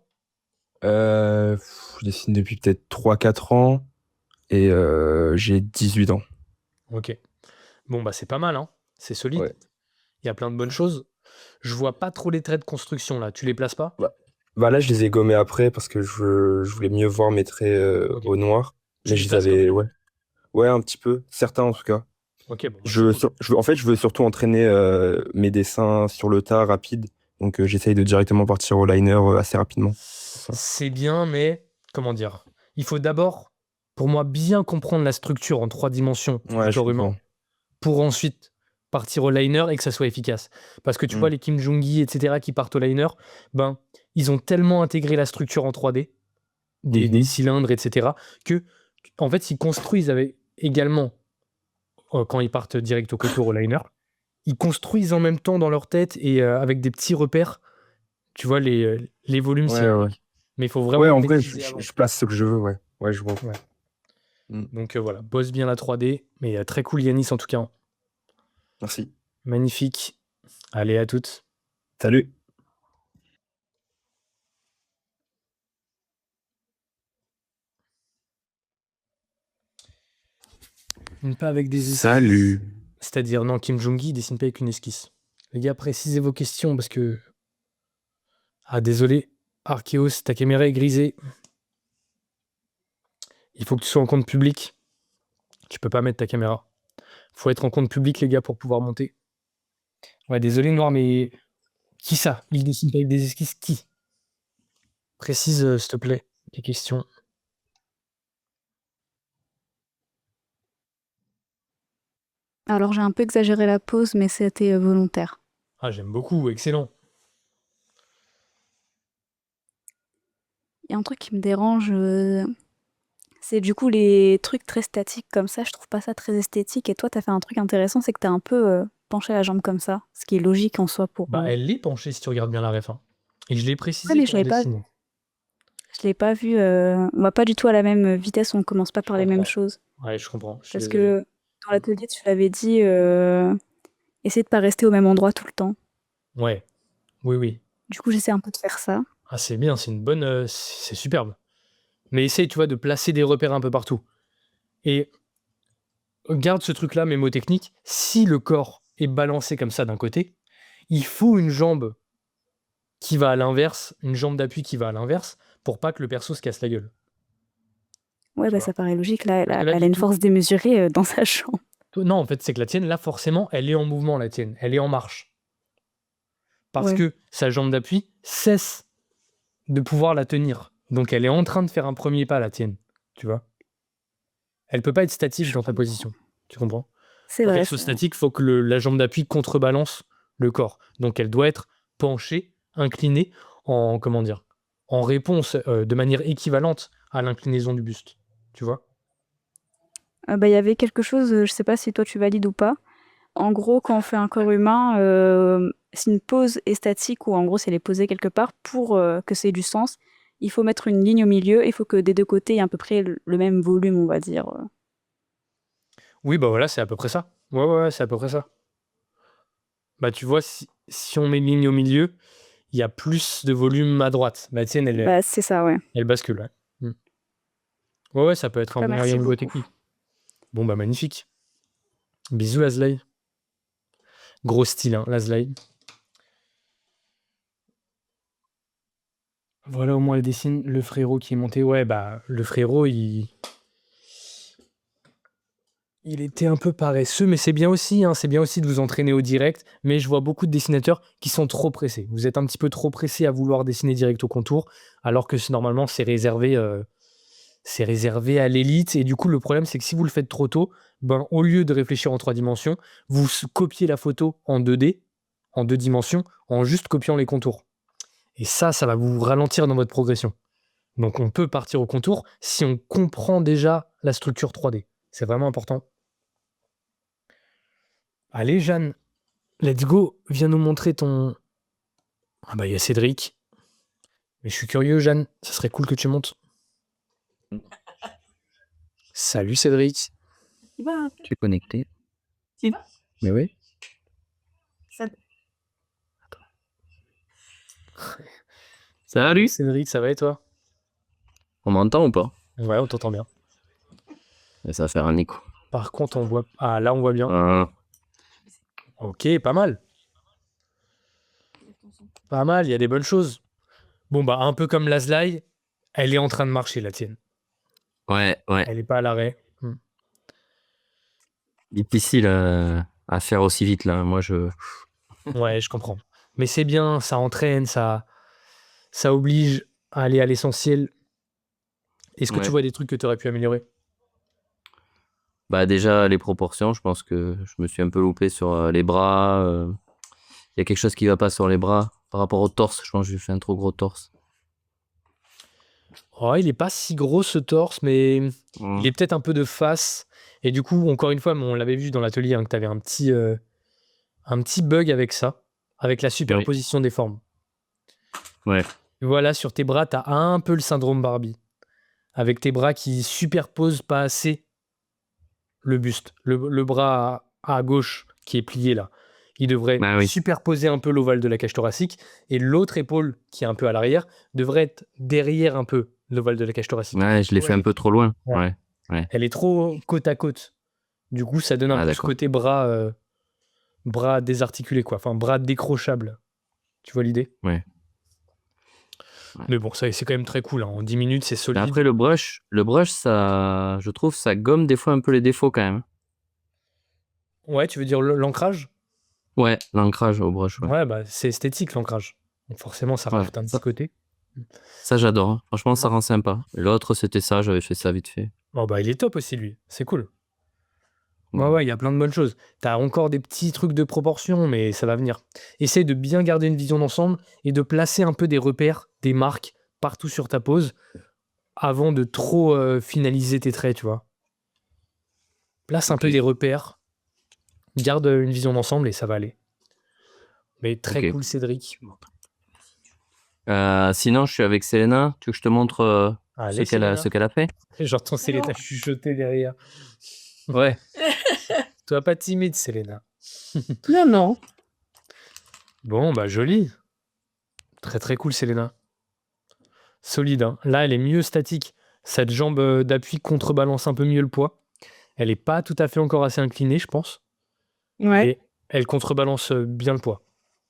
Je dessine depuis peut-être 3-4 ans et j'ai 18 ans. Ok. Bon, bah c'est pas mal, hein. C'est solide. Ouais. Il y a plein de bonnes choses. Je vois pas trop les traits de construction, là. Tu les places pas? Bah là, je les ai gommés après parce que je voulais mieux voir mes traits Ok. au noir. Tu Mais les je les places quand avais, même. ouais. Ouais, un petit peu. Certains en tout cas. Ok, bon, bah, c'est cool. En fait, je veux surtout entraîner mes dessins sur le tas rapide. Donc j'essaye de directement partir au liner assez rapidement. Ça. C'est bien, mais comment dire? Il faut d'abord, pour moi, bien comprendre la structure en 3 dimensions du Ouais, je corps humain comprends. pour ensuite partir au liner et que ça soit efficace. Parce que tu vois, Mm. les Kim Jong-gi, etc., qui partent au liner, ben, ils ont tellement intégré la structure en 3D, des Mhm. cylindres, etc., que, en fait, ils construisent avec également quand ils partent direct au contour au liner, ils construisent en même temps dans leur tête et avec des petits repères, tu vois, les volumes Ouais, symétriques. Mais il faut Ouais, vraiment en vrai, maîtriser avant. je place ce que je veux, ouais. Ouais, je vois. Ouais. Mm. Donc voilà, bosse bien la 3D, mais très cool Yanis en tout cas. Merci. Magnifique. Allez, à toutes. Salut. Pas avec des esquisses. Salut. C'est-à-dire, non, Kim Jong-gi dessine pas avec une esquisse. Les gars, précisez vos questions parce que. Ah, désolé. Archéos, ta caméra est grisée. Il faut que tu sois en compte public. Tu peux pas mettre ta caméra. Faut être en compte public, les gars, pour pouvoir monter. Ouais, désolé, Noir, mais. Qui ça? Il dessine pas avec des esquisses? Qui? Précise, s'il te plaît, tes questions. Alors j'ai un peu exagéré la pose, mais c'était volontaire. Ah, j'aime beaucoup, excellent. Il y a un truc qui me dérange, c'est du coup les trucs très statiques comme ça, je trouve pas ça très esthétique. Et toi, t'as fait un truc intéressant, c'est que t'as un peu penché la jambe comme ça, ce qui est logique en soi pour. Bah, elle est penchée si tu regardes bien la ref. Hein. Et je l'ai précisé Ouais, mais quand on dessinait. je l'ai pas vu. On va pas du tout à la même vitesse, on commence pas par les mêmes comprends. choses. Ouais, je comprends. Je suis Parce désolé. que dans l'atelier, tu l'avais dit, essayer de pas rester au même endroit tout le temps. Ouais, oui, oui. Du coup, j'essaie un peu de faire ça. Ah, c'est bien, c'est une bonne. C'est superbe. Mais essaye, tu vois, de placer des repères un peu partout. Et garde ce truc-là, mémotechnique. Si le corps est balancé comme ça d'un côté, il faut une jambe qui va à l'inverse, une jambe d'appui qui va à l'inverse, pour pas que le perso se casse la gueule. Ouais, Tu bah vois. ça paraît logique. Là, Parce que elle a une force démesurée dans sa jambe. Non, en fait, c'est que la tienne, là, forcément, elle est en mouvement, la tienne. Elle est en marche. Parce Ouais. que sa jambe d'appui cesse de pouvoir la tenir. Donc, elle est en train de faire un premier pas, la tienne. Tu vois. Elle peut pas être statique dans ta position. Tu comprends? C'est Pour vrai. qu'elle soit statique, il faut que la jambe d'appui contrebalance le corps. Donc, elle doit être penchée, inclinée, en réponse de manière équivalente à l'inclinaison du buste. Tu vois? Bah, il y avait quelque chose, je sais pas si toi tu valides ou pas. En gros, quand on fait un corps humain, si une pose est statique ou en gros si elle est posée quelque part, pour que ça ait du sens, il faut mettre une ligne au milieu. Il faut que des deux côtés il y ait à peu près le même volume, on va dire. Oui, bah voilà, c'est à peu près ça. Ouais, c'est à peu près ça. Bah, tu vois, si on met une ligne au milieu, il y a plus de volume à droite. La tienne, Bah, c'est ça, ouais. elle bascule. Ouais, ouais, ça peut être un bon Merci niveau beaucoup. technique. Bon, bah, magnifique. Bisous, Lazley. Gros style, hein, Lazley. Voilà, au moins, elle dessine le frérot qui est monté. Ouais, bah, le frérot, il était un peu paresseux, mais c'est bien aussi, hein, c'est bien aussi de vous entraîner au direct. Mais je vois beaucoup de dessinateurs qui sont trop pressés. Vous êtes un petit peu trop pressés à vouloir dessiner direct au contour, alors que normalement, c'est réservé à l'élite. Et du coup, le problème, c'est que si vous le faites trop tôt, ben, au lieu de réfléchir en 3 dimensions, vous copiez la photo en 2D, en 2 dimensions, en juste copiant les contours. Et ça va vous ralentir dans votre progression. Donc, on peut partir au contour si on comprend déjà la structure 3D. C'est vraiment important. Allez, Jeanne, let's go. Viens nous montrer ton... Ah bah, il y a Cédric. Mais je suis curieux, Jeanne. Ça serait cool que tu montes. Salut, Cédric. Tu es connecté? Tu y vas? Mais oui. Salut. Cédric, ça va et toi? On m'entend ou pas? Ouais, on t'entend bien. Et ça va faire un écho. Par contre, on voit... Ah, là, on voit bien. Ah, Ok, pas mal. Pas mal, il y a des bonnes choses. Bon, bah, un peu comme Lazlai, elle est en train de marcher, la tienne. ouais. Elle est pas à l'arrêt. Difficile à faire aussi vite là. Moi, Ouais, je comprends. Mais c'est bien, ça entraîne, ça oblige à aller à l'essentiel. Est-ce que tu Ouais. vois des trucs que tu aurais pu améliorer? Bah déjà les proportions, je pense que je me suis un peu loupé sur les bras. Il y a quelque chose qui va pas sur les bras par rapport au torse. Je pense que j'ai fait un trop gros torse. Oh, il est pas si gros ce torse, mais il Hmm. est peut-être un peu de face. Et du coup, encore une fois, on l'avait vu dans l'atelier, hein, que tu avais un petit bug avec ça, avec la Oui, superposition des formes. ouais. Et voilà, sur tes bras, tu as un peu le syndrome Barbie, avec tes bras qui superposent pas assez le buste. Le bras à gauche qui est plié là, il devrait Bah oui. superposer un peu l'ovale de la cage thoracique, et l'autre épaule qui est un peu à l'arrière devrait être derrière un peu l'ovale de la cage thoracique. Ouais, je l'ai fait un peu trop loin. Ouais. Ouais. Ouais. Elle est trop côte à côte. Du coup, ça donne un Ah, peu ce d'accord. côté bras désarticulé, quoi. Enfin, bras décrochable. Tu vois l'idée? Ouais. Ouais. Mais bon, ça, c'est quand même très cool, hein. En 10 minutes, c'est Mais solide. après, le brush, ça, je trouve, ça gomme des fois un peu les défauts quand même. Ouais, tu veux dire l'ancrage? Ouais, l'ancrage au brush, ouais. Ouais, bah, c'est esthétique, l'ancrage. Donc forcément, ça Ouais, rajoute un petit côté. ça j'adore. Hein. Franchement, ça rend sympa. L'autre, c'était ça, j'avais fait ça vite fait. Bon, bah, il est top aussi, lui. C'est cool. Ouais. Ouais, il y a plein de bonnes choses. T'as encore des petits trucs de proportion, mais ça va venir. Essaye de bien garder une vision d'ensemble et de placer un peu des repères, des marques partout sur ta pose avant de trop finaliser tes traits, tu vois. Place un peu Ok. des repères, garde une vision d'ensemble et ça va aller. Mais très Ok. cool, Cédric. Sinon, je suis avec Selena. Tu veux que je te montre Allez, ce qu'elle a fait? J'entends Selena chuchoter derrière. Ouais. Toi, pas timide, Selena. Non, non. Bon, bah, joli. Très, très cool, Selena. Solide, hein. Là, elle est mieux statique. Cette jambe d'appui contrebalance un peu mieux le poids. Elle est pas tout à fait encore assez inclinée, je pense. Ouais. Et elle contrebalance bien le poids.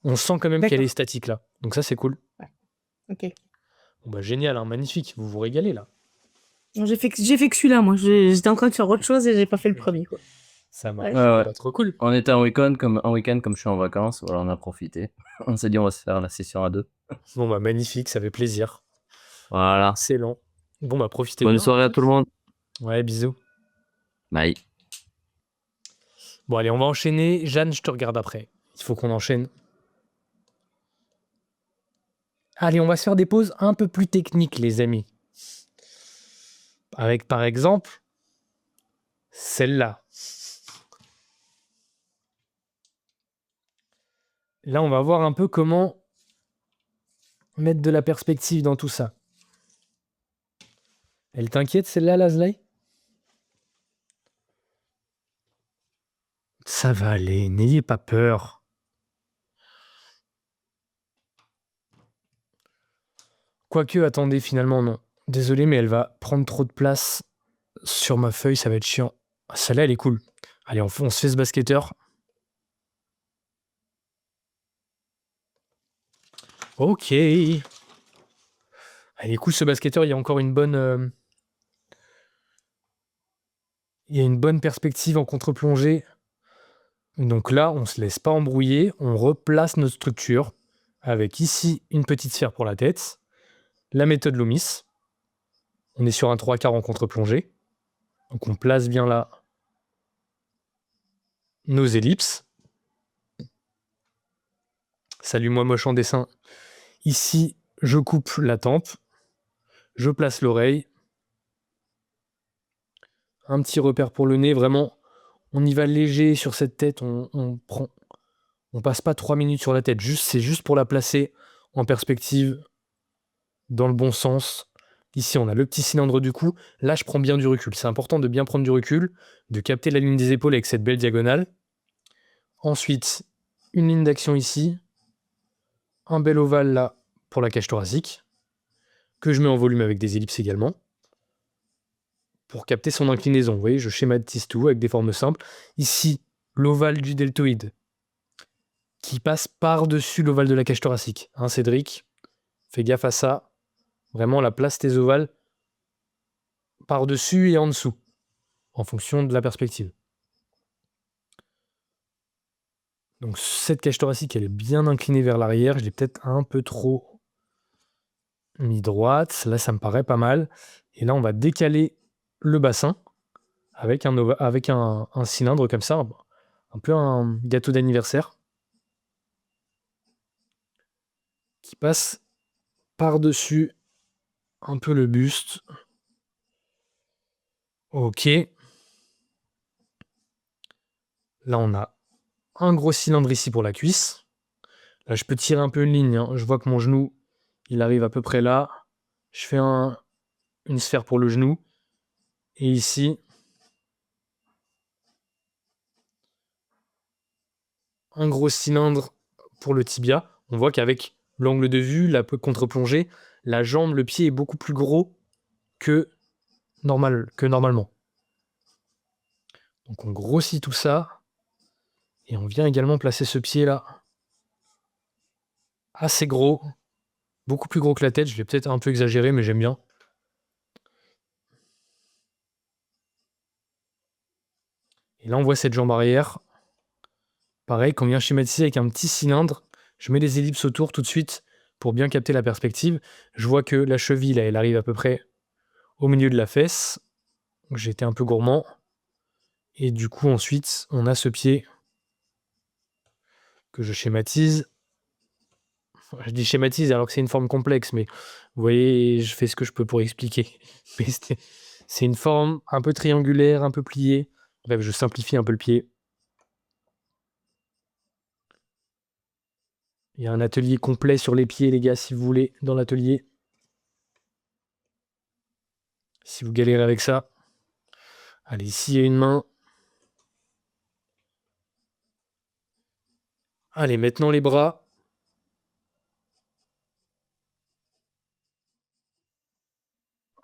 On sent quand même qu'elle D'accord. est statique là. Donc ça, c'est cool. Ok. Bon, bah, génial, hein, magnifique. Vous vous régalez là. Non, j'ai fait que celui-là, moi. J'étais en train de faire autre chose et j'ai pas fait le premier, quoi. Ça marche. Ouais. Ouais. Bah, trop cool. On était en week-end, comme je suis en vacances, voilà, on a profité. On s'est dit, on va se faire la session à 2. Bon, bah, magnifique, ça fait plaisir. Voilà. Excellent. Bon, bah, profitez Bonne bien. soirée à tout le monde. Ouais, bisous. Bye. Bon, allez, on va enchaîner. Jeanne, je te regarde après. Il faut qu'on enchaîne. Allez, on va se faire des pauses un peu plus techniques, les amis. Avec, par exemple, celle-là. Là, on va voir un peu comment mettre de la perspective dans tout ça. Elle t'inquiète, celle-là, Lazley? Ça va aller, n'ayez pas peur. Quoique, attendez, finalement, non. Désolé, mais elle va prendre trop de place sur ma feuille, ça va être chiant. Celle-là, elle est cool. Allez, on se fait ce basketteur. Ok. Elle est cool, ce basketteur. Il y a encore une bonne... Il y a une bonne perspective en contre-plongée. Donc là, on ne se laisse pas embrouiller. On replace notre structure avec ici une petite sphère pour la tête. La méthode Loomis. On est sur un 3/4 en contre-plongée. Donc on place bien là nos ellipses. Salut, moi moche en dessin. Ici, je coupe la tempe. Je place l'oreille. Un petit repère pour le nez. Vraiment, on y va léger sur cette tête. On passe pas 3 minutes sur la tête. C'est juste pour la placer en perspective dans le bon sens. Ici, on a le petit cylindre du cou. Là, je prends bien du recul. C'est important de bien prendre du recul, de capter la ligne des épaules avec cette belle diagonale. Ensuite, une ligne d'action ici. Un bel ovale là pour la cage thoracique, que je mets en volume avec des ellipses également, pour capter son inclinaison. Vous voyez, je schématise tout avec des formes simples. Ici, l'ovale du deltoïde, qui passe par-dessus l'ovale de la cage thoracique. Hein, Cédric, fais gaffe à ça. Vraiment, la place tes ovales par-dessus et en dessous, en fonction de la perspective. Donc cette cage thoracique, elle est bien inclinée vers l'arrière. Je l'ai peut-être un peu trop mis droite. Là, ça me paraît pas mal. Et là, on va décaler le bassin avec un cylindre comme ça, un peu un gâteau d'anniversaire qui passe par-dessus un peu le buste. Ok. Là, on a un gros cylindre ici pour la cuisse. Là, je peux tirer un peu une ligne, hein. Je vois que mon genou, il arrive à peu près là. Je fais une sphère pour le genou. Et ici, un gros cylindre pour le tibia. On voit qu'avec l'angle de vue, la contre-plongée, la jambe, le pied est beaucoup plus gros que normalement. Donc on grossit tout ça. Et on vient également placer ce pied-là. Assez gros. Beaucoup plus gros que la tête. Je vais peut-être un peu exagérer, mais j'aime bien. Et là, on voit cette jambe arrière. Pareil, qu'on vient schématiser avec un petit cylindre. Je mets des ellipses autour tout de suite pour bien capter la perspective. Je vois que la cheville, là, elle arrive à peu près au milieu de la fesse. Donc, j'ai été un peu gourmand. Et du coup, ensuite, on a ce pied que je schématise. Je dis schématise alors que c'est une forme complexe, mais vous voyez, je fais ce que je peux pour expliquer. Mais c'est une forme un peu triangulaire, un peu pliée. Bref, je simplifie un peu le pied. Il y a un atelier complet sur les pieds, les gars, si vous voulez, dans l'atelier. Si vous galérez avec ça. Allez, ici, il y a une main. Allez, maintenant les bras.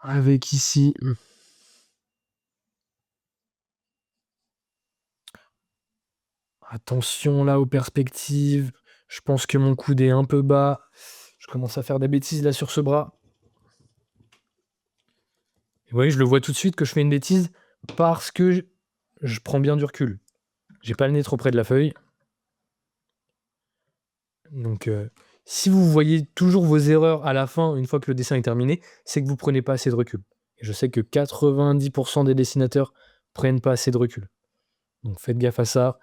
Avec ici. Attention là aux perspectives. Je pense que mon coude est un peu bas. Je commence à faire des bêtises là sur ce bras. Et vous voyez, je le vois tout de suite que je fais une bêtise parce que je prends bien du recul. J'ai pas le nez trop près de la feuille. Donc, si vous voyez toujours vos erreurs à la fin, une fois que le dessin est terminé, c'est que vous prenez pas assez de recul. Et je sais que 90% des dessinateurs prennent pas assez de recul. Donc faites gaffe à ça.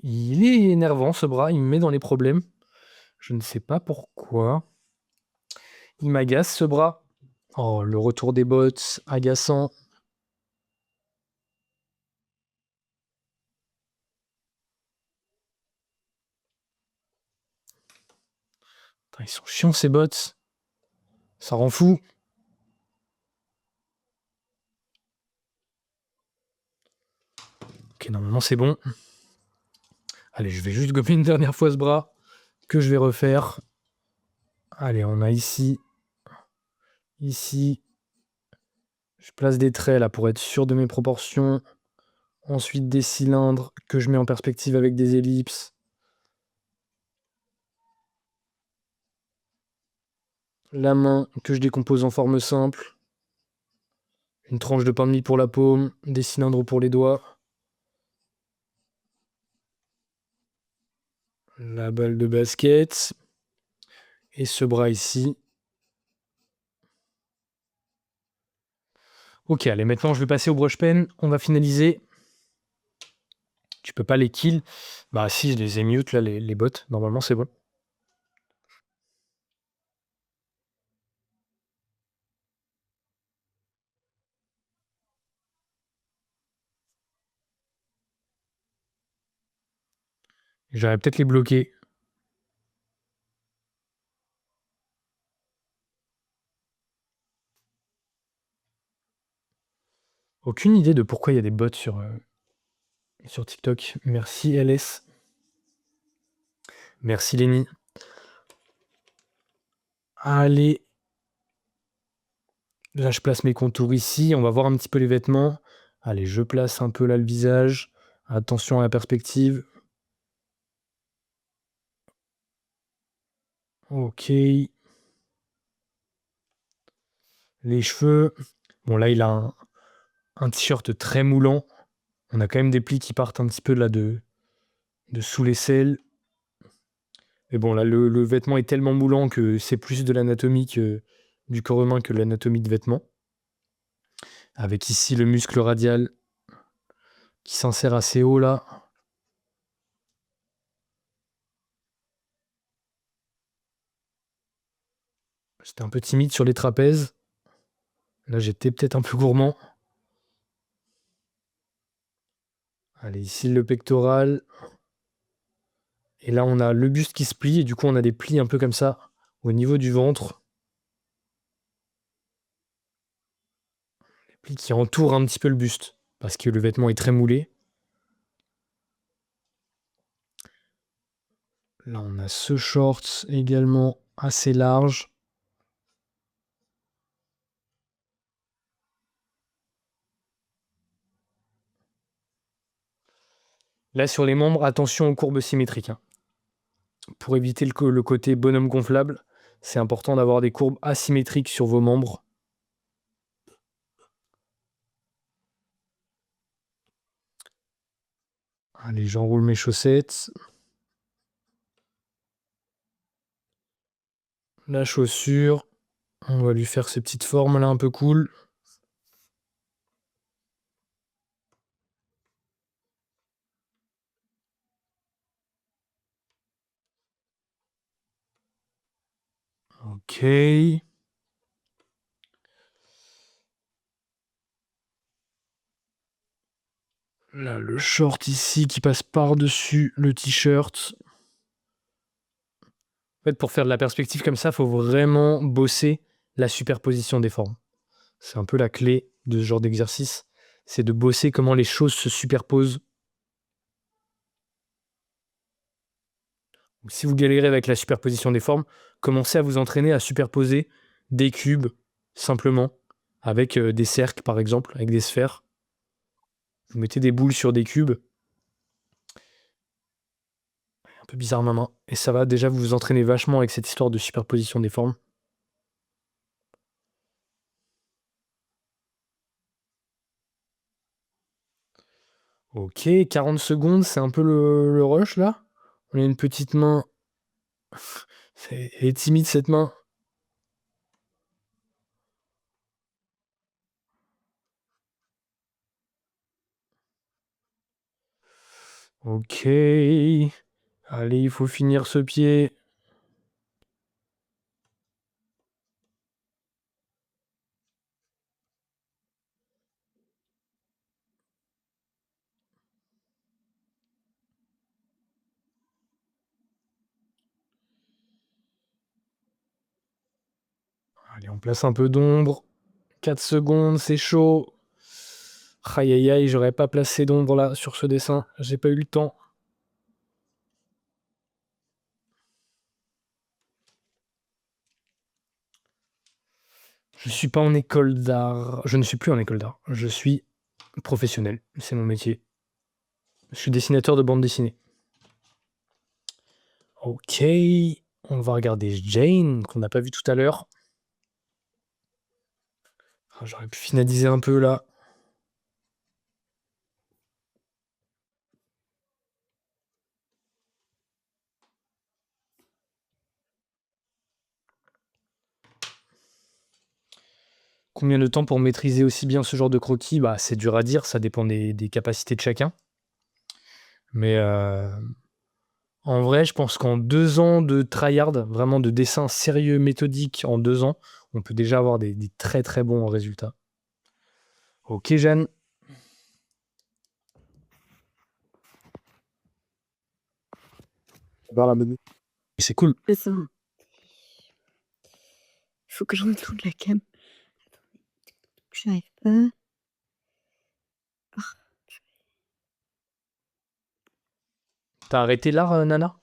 Il est énervant ce bras, il me met dans les problèmes. Je ne sais pas pourquoi. Il m'agace ce bras. Oh, le retour des bottes, agaçant. Putain, ils sont chiants ces bottes. Ça rend fou. Ok, normalement c'est bon. Allez, je vais juste gommer une dernière fois ce bras que je vais refaire. Allez, on a ici. Ici. Je place des traits là pour être sûr de mes proportions. Ensuite des cylindres que je mets en perspective avec des ellipses. La main que je décompose en forme simple. Une tranche de pain de mie pour la paume. Des cylindres pour les doigts. La balle de basket. Et ce bras ici. Ok, allez, maintenant je vais passer au brush pen. On va finaliser. Tu peux pas les kill. Bah si, je les ai mute là, les bots. Normalement, c'est bon. J'aurais peut-être les bloquer. Aucune idée de pourquoi il y a des bots sur TikTok. Merci LS. Merci Lenny. Allez. Là, je place mes contours ici. On va voir un petit peu les vêtements. Allez, je place un peu là le visage. Attention à la perspective. Ok. Les cheveux. Bon, là, il a un t-shirt très moulant. On a quand même des plis qui partent un petit peu là de sous l'aisselle. Mais bon, là, le vêtement est tellement moulant que c'est plus de l'anatomie du corps humain que de l'anatomie de vêtements. avec ici le muscle radial qui s'insère assez haut là. J'étais un peu timide sur les trapèzes. Là, j'étais peut-être un peu gourmand. Allez, ici le pectoral. Et là, on a le buste qui se plie et du coup, on a des plis un peu comme ça au niveau du ventre. Des plis qui entourent un petit peu le buste parce que le vêtement est très moulé. Là, on a ce short également assez large. Là, sur les membres, attention aux courbes symétriques, hein. Pour éviter le côté bonhomme gonflable, c'est important d'avoir des courbes asymétriques sur vos membres. Allez, j'enroule mes chaussettes. La chaussure. On va lui faire ces petites formes là un peu cool. Ok. Là, le short ici qui passe par-dessus le t-shirt. En fait, pour faire de la perspective comme ça, il faut vraiment bosser la superposition des formes. C'est un peu la clé de ce genre d'exercice. C'est de bosser comment les choses se superposent. Si vous galérez avec la superposition des formes, commencez à vous entraîner à superposer des cubes simplement avec des cercles par exemple, avec des sphères. Vous mettez des boules sur des cubes. Un peu bizarre ma main. Et ça va déjà vous entraîner vachement avec cette histoire de superposition des formes. Ok, 40 secondes, c'est un peu le rush là. On a une petite main. Elle est timide cette main. Ok. Allez, il faut finir ce pied. Allez, on place un peu d'ombre. 4 secondes, c'est chaud. Aïe aïe aïe, j'aurais pas placé d'ombre là sur ce dessin. J'ai pas eu le temps. Je suis pas en école d'art. Je ne suis plus en école d'art. Je suis professionnel. C'est mon métier. Je suis dessinateur de bande dessinée. Ok. On va regarder Jane, qu'on n'a pas vu tout à l'heure. Ah, j'aurais pu finaliser un peu là. Combien de temps pour maîtriser aussi bien ce genre de croquis? Bah, c'est dur à dire, ça dépend des capacités de chacun. Mais en vrai, je pense qu'en 2 ans de tryhard, vraiment de dessin sérieux, méthodique, en 2 ans, on peut déjà avoir des très très bons résultats. Ok, Jeanne. Vers la menée. C'est cool. C'est ça. Il faut que je retourne la cam. Je n'arrive pas. T'as arrêté l'art, Nana?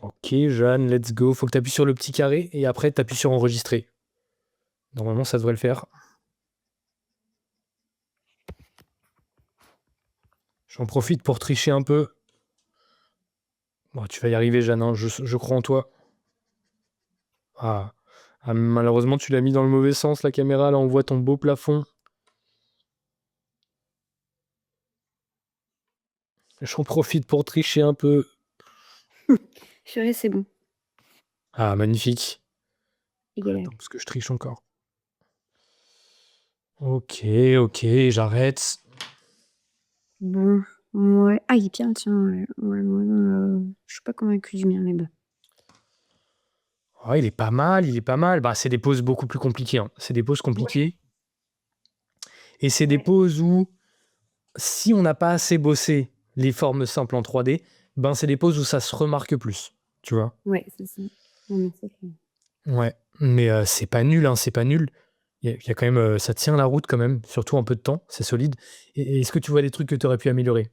Ok, Jeanne, let's go. Faut que t'appuies sur le petit carré et après t'appuies sur enregistrer. Normalement, ça devrait le faire. J'en profite pour tricher un peu. Bon, tu vas y arriver, Jeanne, hein, je crois en toi. Ah. Ah, malheureusement, tu l'as mis dans le mauvais sens, la caméra. Là, on voit ton beau plafond. J'en profite pour tricher un peu. Chérie, c'est bon. Ah, magnifique. Égalé. Attends, parce que je triche encore. Ok, j'arrête. Bon, ouais. Ah, il est bien, tiens. Je suis pas convaincue du mien, mais bon. Ouais, il est pas mal, il est pas mal. Bah, c'est des poses beaucoup plus compliquées, hein. C'est des poses compliquées. Et c'est des Ouais. poses où, si on n'a pas assez bossé les formes simples en 3D, ben c'est des poses où ça se remarque plus. Tu vois? Ouais, c'est ça. Non, mais c'est clair. Ouais. Mais c'est pas nul, hein, c'est pas nul. Il y a quand même, ça tient la route quand même, surtout en peu de temps, c'est solide. Et est-ce que tu vois des trucs que tu aurais pu améliorer?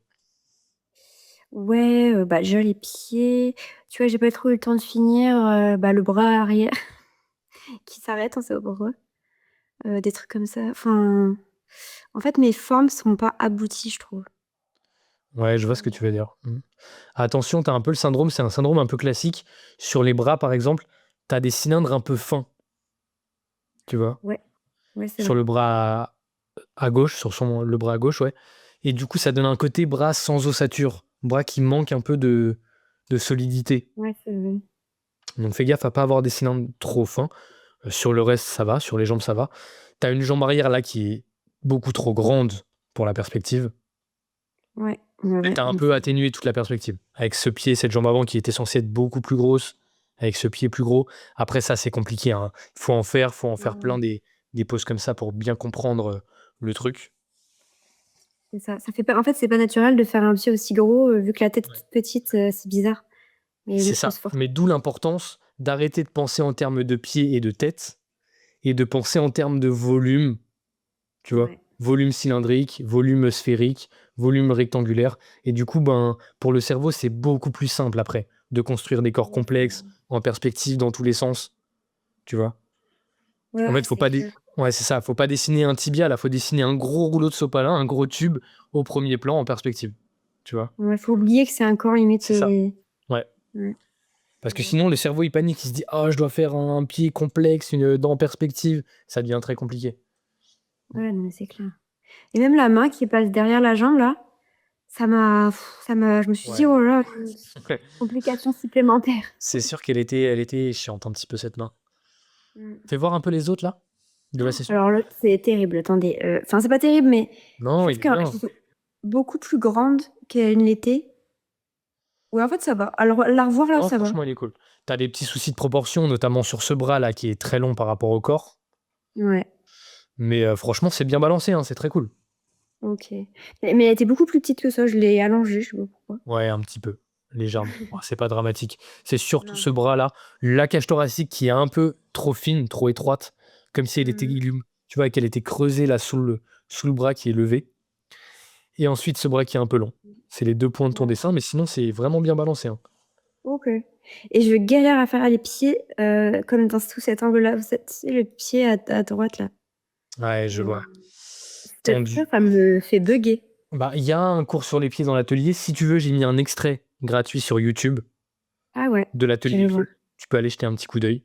Ouais, bah, déjà les pieds, tu vois, j'ai pas trop eu le temps de finir, bah, le bras arrière qui s'arrête, on sait pas pourquoi. Des trucs comme ça. Enfin, en fait, mes formes sont pas abouties, je trouve. Ouais, je vois ce que tu veux dire. Attention, tu as un peu le syndrome, c'est un syndrome un peu classique. Sur les bras, par exemple, tu as des cylindres un peu fins, tu vois? Ouais, ouais, c'est Sur vrai. le bras à gauche, le bras à gauche, ouais. Et du coup, ça donne un côté bras sans ossature, bras qui manque un peu de solidité. Ouais, c'est vrai. Donc fais gaffe à pas avoir des cylindres trop fins. Sur le reste, ça va, sur les jambes, ça va. Tu as une jambe arrière là qui est beaucoup trop grande pour la perspective. Ouais, ouais, Tu as un mais peu atténué toute la perspective. Avec ce pied, cette jambe avant qui était censée être beaucoup plus grosse, avec ce pied plus gros. Après, ça, c'est compliqué, hein. Faut en faire plein des poses comme ça pour bien comprendre le truc. c'est ça. Ça fait pas en fait, c'est pas naturel de faire un pied aussi gros, vu que la tête est toute petite, c'est bizarre. Mais C'est oui, faut ça. se forcer. Mais d'où l'importance d'arrêter de penser en termes de pied et de tête et de penser en termes de volume, tu vois. Ouais. Volume cylindrique, volume sphérique, volume rectangulaire. Et du coup, ben, pour le cerveau, c'est beaucoup plus simple après de construire des corps Ouais, c'est vrai. complexes, en perspective, dans tous les sens, tu vois. Ouais, En ouais, fait, faut c'est pas clair. ouais, c'est ça, faut pas dessiner un tibia, là, faut dessiner un gros rouleau de sopalin, un gros tube au premier plan en perspective, tu vois. Ouais, faut oublier que c'est un corps limite C'est ça. et Ouais. ouais, Parce je que vois. sinon, le cerveau, il panique, il se dit: «Ah, je dois faire un pied complexe, une dent en perspective». Ça devient très compliqué. Ouais, non, mais c'est clair. Et même la main qui passe derrière la jambe là, ça m'a je me suis dit: Ouais. «Oh là là, complication supplémentaire». C'est sûr elle était chiante un petit peu cette main. Mmh. Fais voir un peu les autres là, de la session. Alors l'autre, c'est terrible. Attendez, enfin, c'est pas terrible, mais je Non, trouve il est bien. qu'elle est beaucoup plus grande qu'elle ne l'était. Ouais, en fait, ça va. Alors la revoir là, Non, ça va. franchement, il est cool. T'as des petits soucis de proportion, notamment sur ce bras là qui est très long par rapport au corps. Ouais, Mais franchement, c'est bien balancé, hein, c'est très cool. OK. Mais elle était beaucoup plus petite que ça, je l'ai allongée, je sais pas pourquoi. Ouais, un petit peu, légèrement. Bon, c'est pas dramatique. C'est surtout Non. ce bras-là, la cage thoracique qui est un peu trop fine, trop étroite, comme si elle était, Mmh. tu vois, qu'elle était creusée là sous le bras qui est levé. Et ensuite ce bras qui est un peu long. C'est les deux points de ton Ouais. dessin, mais sinon c'est vraiment bien balancé, hein. OK. Et je galère à faire les pieds, comme dans tout cet angle-là. Vous tu sais, le pied à droite là. Ouais, je Mmh. vois. Ça, Tendu. ça me fait bugger. Bah, il y a un cours sur les pieds dans l'atelier. Si tu veux, j'ai mis un extrait gratuit sur YouTube Ah ouais, de l'atelier j'irai pied. voir. Tu peux aller jeter un petit coup d'œil.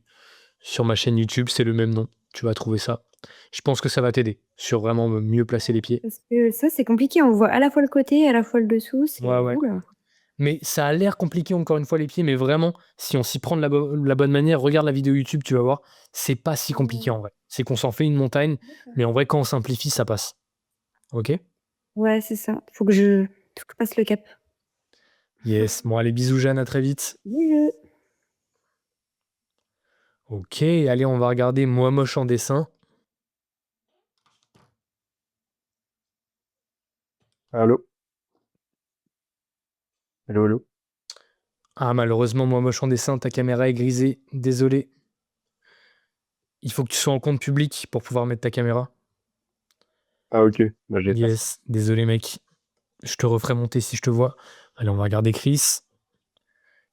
Sur ma chaîne YouTube, c'est le même nom. Tu vas trouver ça. Je pense que ça va t'aider sur vraiment mieux placer les pieds. Parce que ça, c'est compliqué. On voit à la fois le côté, à la fois le dessous. Ouais, C'est ouais. ouh là. Mais ça a l'air compliqué encore une fois les pieds, mais vraiment, si on s'y prend de la bonne manière, regarde la vidéo YouTube, tu vas voir, c'est pas si compliqué en vrai. C'est qu'on s'en fait une montagne, mais en vrai, quand on simplifie, ça passe. Ok? Ouais, c'est ça. Faut que je passe le cap. Yes. Bon, allez, bisous Jeanne, à très vite. Bisous. Ok, allez, on va regarder Moi moche en dessin. Allô? Allô, allô? Ah, malheureusement, Moi moche en dessin, ta caméra est grisée. Désolé. Il faut que tu sois en compte public pour pouvoir mettre ta caméra. Ah, ok. Bah, je vais faire ça. Yes, désolé mec. Je te referai monter si je te vois. Allez, on va regarder Chris.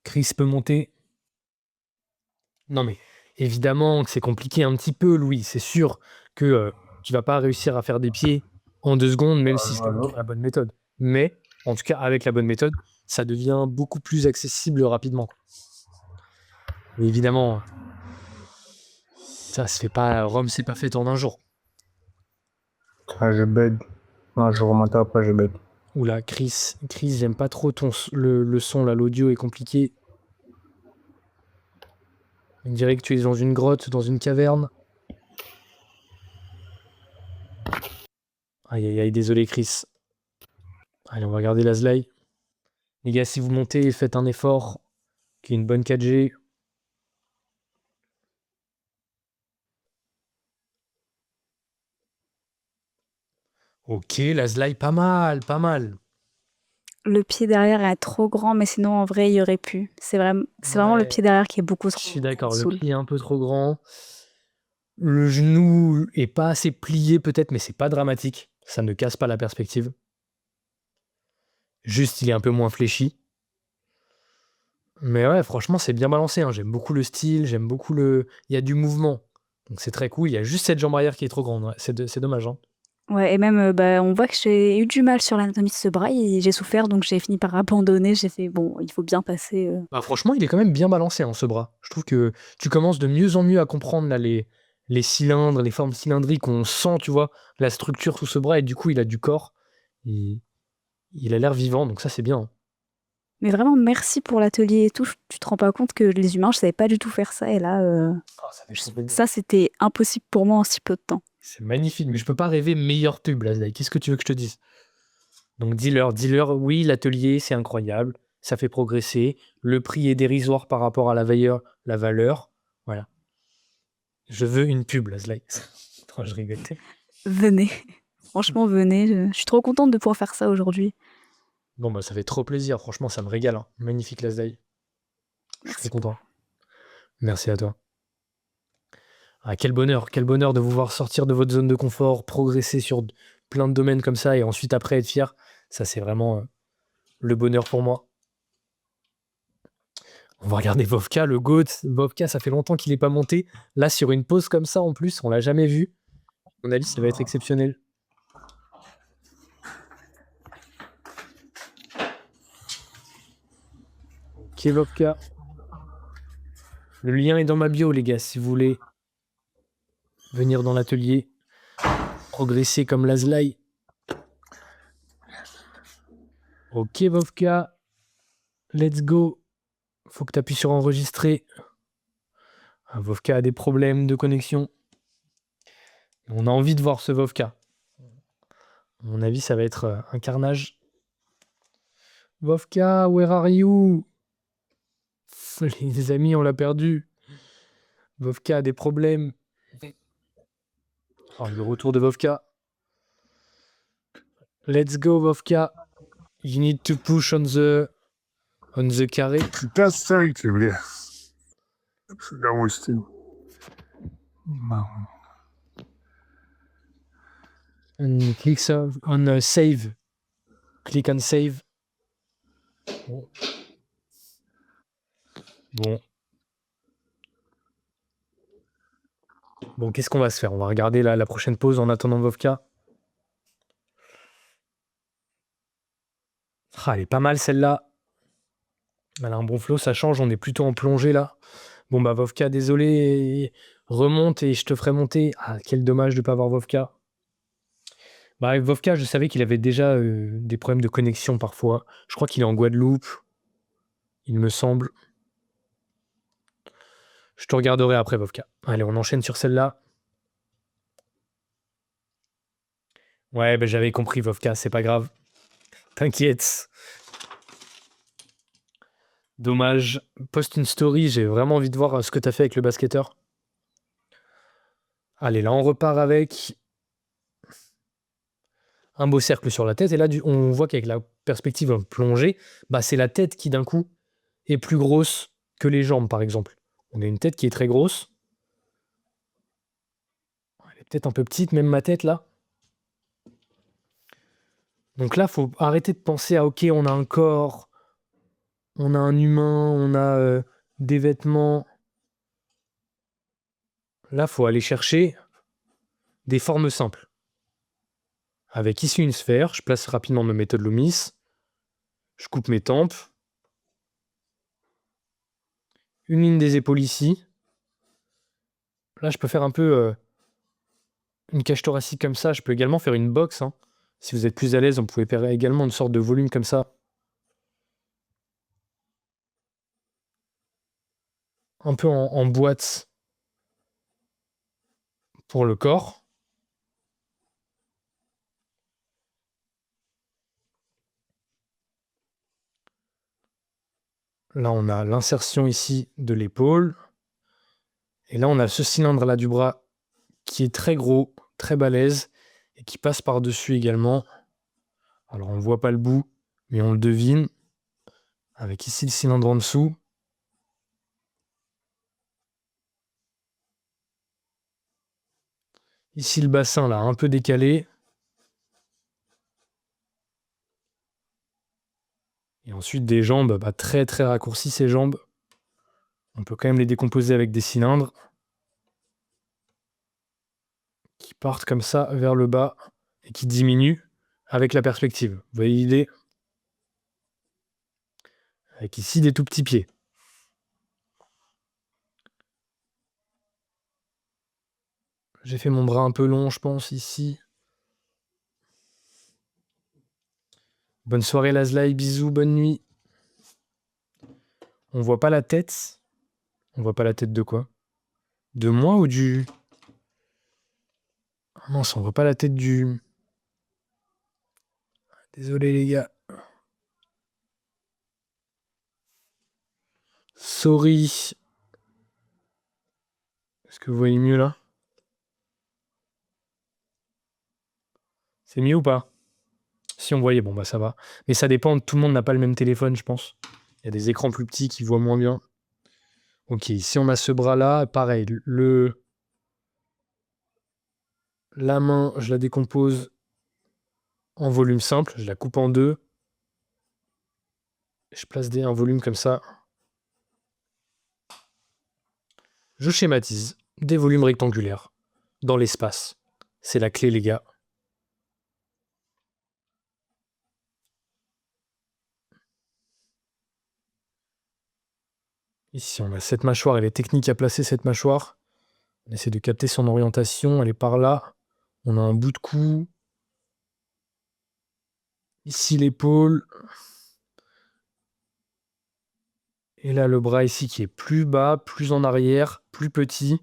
Chris peut monter. Non mais évidemment que c'est compliqué un petit peu, Louis. C'est sûr que tu vas pas réussir à faire des pieds en 2 secondes, même si je te montre la bonne méthode. Mais en tout cas, avec la bonne méthode, ça devient beaucoup plus accessible rapidement, quoi. Mais évidemment, ça se fait pas. Rome, c'est pas fait en un jour. Ah, je bug. Non, je remonte après, je bug. Oula, Chris, j'aime pas trop le son là, l'audio est compliqué. On dirait que tu es dans une grotte, dans une caverne. Aïe, aïe, aïe, désolé, Chris. Allez, on va regarder la Sly. Les gars, si vous montez, faites un effort, qu'il y ait une bonne 4G. Ok, la Sly, pas mal, pas mal. Le pied derrière est trop grand, mais sinon, en vrai, il y aurait pu. C'est vraiment le Ouais, pied derrière qui est beaucoup je trop suis d'accord. Le saoul. pied est un peu trop grand. Le genou est pas assez plié, peut-être, mais c'est pas dramatique. Ça ne casse pas la perspective. Juste, il est un peu moins fléchi. Mais ouais, franchement, c'est bien balancé, hein. J'aime beaucoup le style, j'aime beaucoup le. Il y a du mouvement. Donc c'est très cool. Il y a juste cette jambe arrière qui est trop grande. Ouais. C'est dommage, hein. Ouais, et même, on voit que j'ai eu du mal sur l'anatomie de ce bras et j'ai souffert, donc j'ai fini par abandonner. J'ai fait, bon, il faut bien passer. Bah, franchement, il est quand même bien balancé, hein, ce bras. Je trouve que tu commences de mieux en mieux à comprendre là, les cylindres, les formes cylindriques. On sent, tu vois, la structure sous ce bras et du coup, il a du corps. Il a l'air vivant, donc ça, c'est bien, hein. Mais vraiment, merci pour l'atelier et tout. Tu te rends pas compte que les humains, je savais pas du tout faire ça. Et là, Ah, ça fait trop plaisir. ça, c'était impossible pour moi en si peu de temps. C'est magnifique, mais je peux pas rêver meilleur tube, là, Zay. Qu'est-ce que tu veux que je te dise? Donc dis-leur, oui, l'atelier, c'est incroyable, ça fait progresser, le prix est dérisoire par rapport à la valeur, voilà. Je veux une pub, là, Zlay. Oh, je rigole. Venez. Franchement, venez. Je suis trop contente de pouvoir faire ça aujourd'hui. Bon, bah, ça fait trop plaisir, franchement, ça me régale, hein. Magnifique, Lasdai. Je suis trop Merci. content. Merci à toi. Ah, quel bonheur de vous voir sortir de votre zone de confort, progresser sur plein de domaines comme ça et ensuite après être fier. Ça, c'est vraiment le bonheur pour moi. On va regarder Vovka, le GOAT. Vovka, ça fait longtemps qu'il n'est pas monté. Là, sur une pause comme ça, en plus, on l'a jamais vu. À mon avis, ça va être exceptionnel. Ok, Vovka. Le lien est dans ma bio, les gars, si vous voulez venir dans l'atelier, progresser comme Lazlai. Ok, Vovka. Let's go. Faut que tu appuies sur enregistrer. Ah, Vovka a des problèmes de connexion. On a envie de voir ce Vovka. À mon avis, ça va être un carnage. Vovka, where are you? Les amis, on l'a perdu. Vovka a des problèmes. Oh, le retour de Vovka. Let's go, Vovka. You need to push on the carré. Перестаньте, бля. С удовольствием. Мама. And click on save. Click on save. Bon. Bon. Bon, qu'est-ce qu'on va se faire? On va regarder la prochaine pause en attendant Vovka. Ah, elle est pas mal celle-là. Elle a un bon flow, ça change, on est plutôt en plongée là. Bon bah Vovka, désolé, remonte et je te ferai monter. Ah, quel dommage de ne pas avoir Vovka. Bah avec Vovka, je savais qu'il avait déjà des problèmes de connexion parfois. Je crois qu'il est en Guadeloupe, il me semble. Je te regarderai après Vovka. Allez, on enchaîne sur celle-là. Ouais, bah j'avais compris Vovka, c'est pas grave. T'inquiète. Dommage. Poste une story, j'ai vraiment envie de voir ce que t'as fait avec le basketteur. Allez, là on repart avec un beau cercle sur la tête. Et là, on voit qu'avec la perspective plongée, bah, c'est la tête qui d'un coup est plus grosse que les jambes, par exemple. On a une tête qui est très grosse. Elle est peut-être un peu petite, même ma tête là. Donc là, faut arrêter de penser à ok, on a un corps, on a un humain, on a des vêtements. Là, faut aller chercher des formes simples. Avec ici une sphère, je place rapidement ma méthode Loomis. Je coupe mes tempes. Une ligne des épaules ici. Là, je peux faire un peu une cage thoracique comme ça. Je peux également faire une boxe, hein. Si vous êtes plus à l'aise, on pouvait faire également une sorte de volume comme ça. Un peu en boîte pour le corps. Là, on a l'insertion ici de l'épaule. Et là, on a ce cylindre-là du bras qui est très gros, très balèze, et qui passe par-dessus également. Alors, on ne voit pas le bout, mais on le devine. Avec ici le cylindre en dessous. Ici, le bassin, là, un peu décalé. Et ensuite, des jambes, très, très raccourcies, ces jambes. On peut quand même les décomposer avec des cylindres qui partent comme ça vers le bas et qui diminuent avec la perspective. Vous voyez l'idée? Avec ici des tout petits pieds. J'ai fait mon bras un peu long, je pense, ici. Bonne soirée, Lazlaï. Bisous, bonne nuit. On voit pas la tête. On voit pas la tête de quoi? De moi ou du... Ah mince, on voit pas la tête du... Désolé, les gars. Sorry. Est-ce que vous voyez mieux, là? C'est mieux ou pas? Si on voyait, bon, ça va. Mais ça dépend, tout le monde n'a pas le même téléphone, je pense. Il y a des écrans plus petits qui voient moins bien. Ok, ici on a ce bras-là, pareil, la main, je la décompose en volume simple, je la coupe en deux. Je place un volume comme ça. Je schématise des volumes rectangulaires dans l'espace. C'est la clé, les gars. Ici, on a cette mâchoire et les techniques à placer cette mâchoire. On essaie de capter son orientation, elle est par là. On a un bout de cou. Ici, l'épaule. Et là, le bras ici qui est plus bas, plus en arrière, plus petit.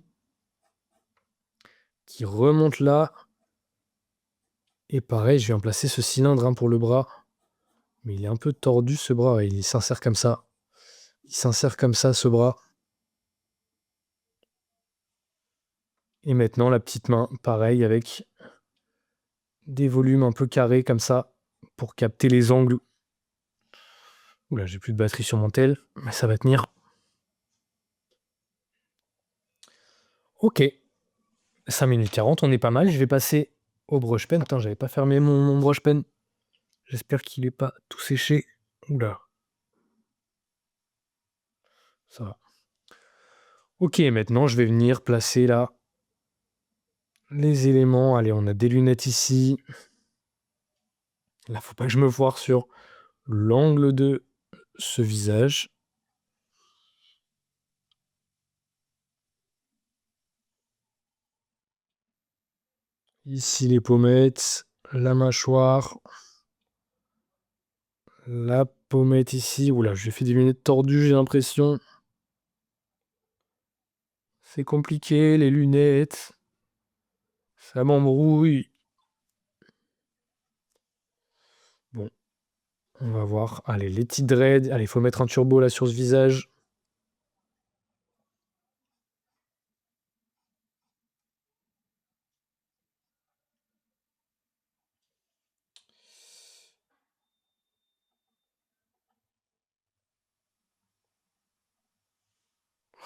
Qui remonte là. Et pareil, je viens placer ce cylindre pour le bras. Mais il est un peu tordu, ce bras. Il s'insère comme ça. Il s'insère comme ça, ce bras. Et maintenant, la petite main, pareil, avec des volumes un peu carrés comme ça, pour capter les angles. Oula, j'ai plus de batterie sur mon tel, mais ça va tenir. Ok. 5 minutes 40, on est pas mal. Je vais passer au brush pen. Attends, j'avais pas fermé mon brush pen. J'espère qu'il n'est pas tout séché. Oula. Ça va. Ok, maintenant, je vais venir placer là les éléments. Allez, on a des lunettes ici. Là, faut pas que je me foire sur l'angle de ce visage. Ici, les pommettes, la mâchoire, la pommette ici. Oula, j'ai fait des lunettes tordues, j'ai l'impression. C'est compliqué, les lunettes. Ça m'embrouille. Bon, on va voir. Allez, les petites dreads. Allez, il faut mettre un turbo là sur ce visage.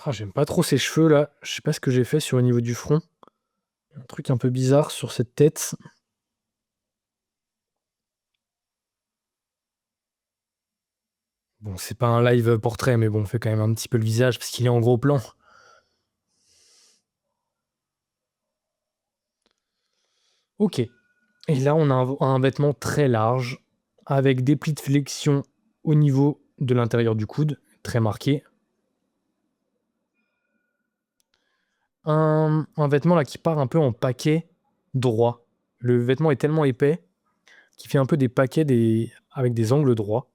Ah, j'aime pas trop ces cheveux là. Je sais pas ce que j'ai fait sur le niveau du front. Un truc un peu bizarre sur cette tête. Bon, c'est pas un live portrait, mais bon, on fait quand même un petit peu le visage parce qu'il est en gros plan. Ok. Et là, on a un vêtement très large avec des plis de flexion au niveau de l'intérieur du coude, très marqué. Un vêtement là qui part un peu en paquet droit. Le vêtement est tellement épais qu'il fait un peu des paquets avec des angles droits.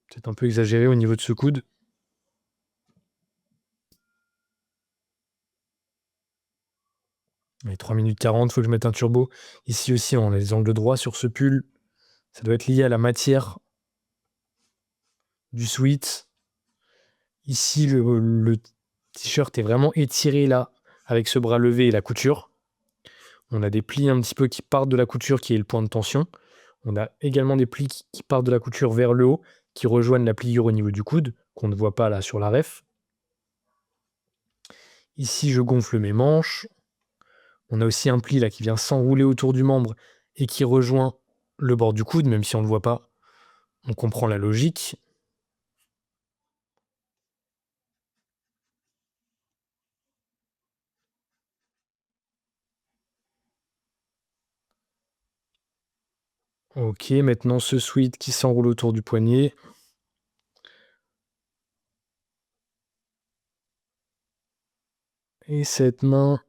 Peut-être un peu exagéré au niveau de ce coude. Mais 3 minutes 40, faut que je mette un turbo. Ici aussi, on a des angles droits sur ce pull. Ça doit être lié à la matière du sweat. Ici, le t-shirt est vraiment étiré là, avec ce bras levé et la couture. On a des plis un petit peu qui partent de la couture, qui est le point de tension. On a également des plis qui partent de la couture vers le haut, qui rejoignent la pliure au niveau du coude, qu'on ne voit pas là sur la ref. Ici, je gonfle mes manches. On a aussi un pli là qui vient s'enrouler autour du membre et qui rejoint le bord du coude, même si on ne le voit pas, on comprend la logique. Ok, maintenant ce sweat qui s'enroule autour du poignet. Et cette main,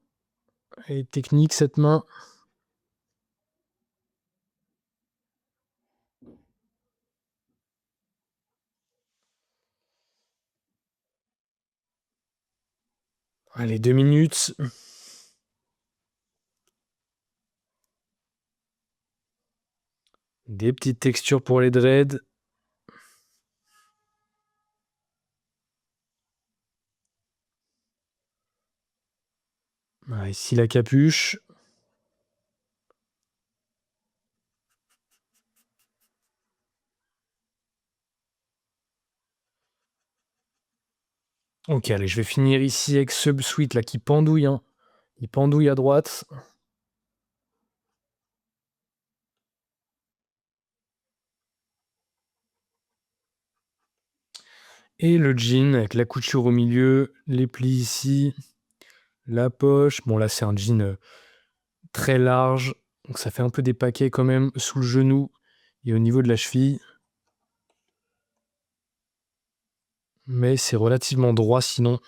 elle est technique cette main. Allez, 2 minutes. Des petites textures pour les dreads. Voilà, ici la capuche. Ok, allez, je vais finir ici avec ce sweat là qui pendouille. Hein. Il pendouille à droite. Et le jean avec la couture au milieu, les plis ici, la poche. Bon, là, c'est un jean très large. Donc, ça fait un peu des paquets quand même sous le genou et au niveau de la cheville. Mais c'est relativement droit sinon.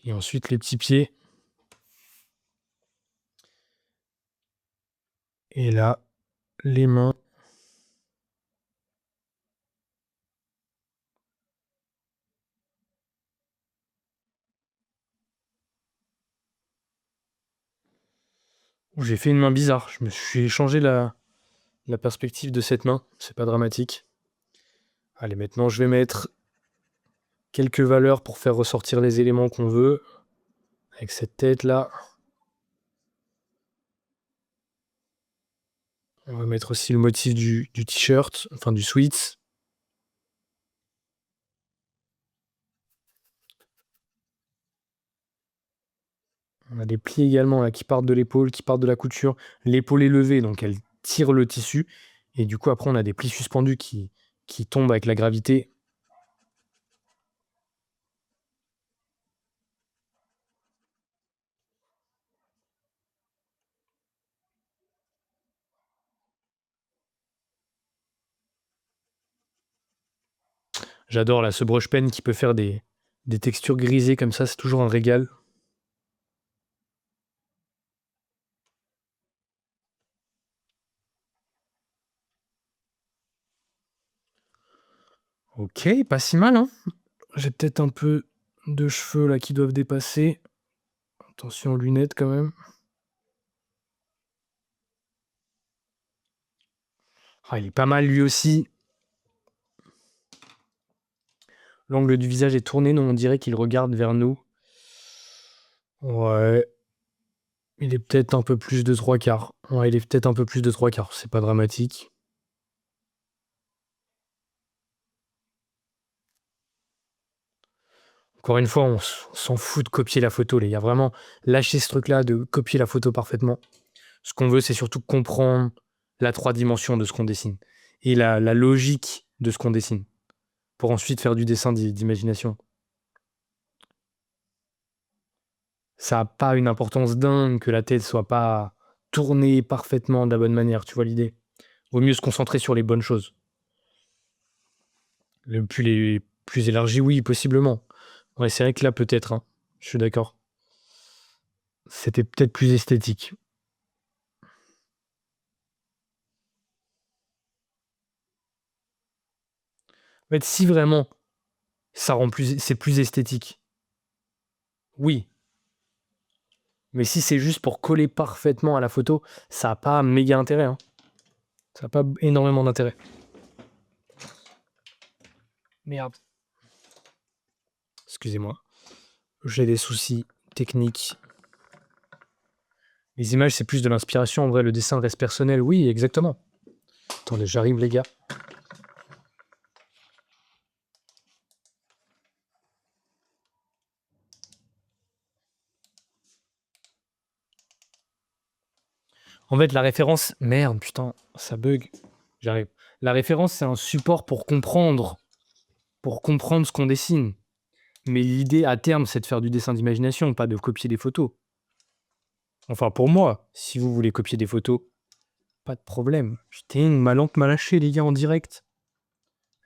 Et ensuite, les petits pieds. Et là, les mains. J'ai fait une main bizarre. Je me suis changé la perspective de cette main. C'est pas dramatique. Allez, maintenant, je vais mettre quelques valeurs pour faire ressortir les éléments qu'on veut. Avec cette tête-là. On va mettre aussi le motif du t-shirt, enfin du sweat. On a des plis également là, qui partent de l'épaule, qui partent de la couture. L'épaule est levée, donc elle tire le tissu. Et du coup, après, on a des plis suspendus qui tombent avec la gravité. J'adore là, ce brush pen qui peut faire des textures grisées comme ça, c'est toujours un régal. Ok, pas si mal, hein. J'ai peut-être un peu de cheveux là qui doivent dépasser. Attention aux lunettes quand même. Ah, il est pas mal lui aussi. L'angle du visage est tourné, donc on dirait qu'il regarde vers nous. Ouais. Il est peut-être un peu plus de 3/4. Ouais, il est peut-être un peu plus de 3/4. C'est pas dramatique. Encore une fois, on s'en fout de copier la photo, les gars. Vraiment, lâchez ce truc-là de copier la photo parfaitement. Ce qu'on veut, c'est surtout comprendre la 3 dimensions de ce qu'on dessine et la logique de ce qu'on dessine pour ensuite faire du dessin d'imagination. Ça n'a pas une importance dingue que la tête soit pas tournée parfaitement de la bonne manière, tu vois l'idée? Vaut mieux se concentrer sur les bonnes choses. Les plus élargies, oui, possiblement. Ouais, c'est vrai que là, peut-être, hein. Je suis d'accord. C'était peut-être plus esthétique. En fait, si vraiment ça rend c'est plus esthétique, oui. Mais si c'est juste pour coller parfaitement à la photo, ça n'a pas méga intérêt, hein. Ça n'a pas énormément d'intérêt. Merde. Excusez-moi. J'ai des soucis techniques. Les images, c'est plus de l'inspiration. En vrai, le dessin reste personnel. Oui, exactement. Attendez, j'arrive, les gars. En fait, la référence... Merde, putain, ça bug. J'arrive. La référence, c'est un support pour comprendre ce qu'on dessine. Mais l'idée, à terme, c'est de faire du dessin d'imagination, pas de copier des photos. Enfin, pour moi, si vous voulez copier des photos, pas de problème. Putain, ma lampe m'a lâché, les gars, en direct.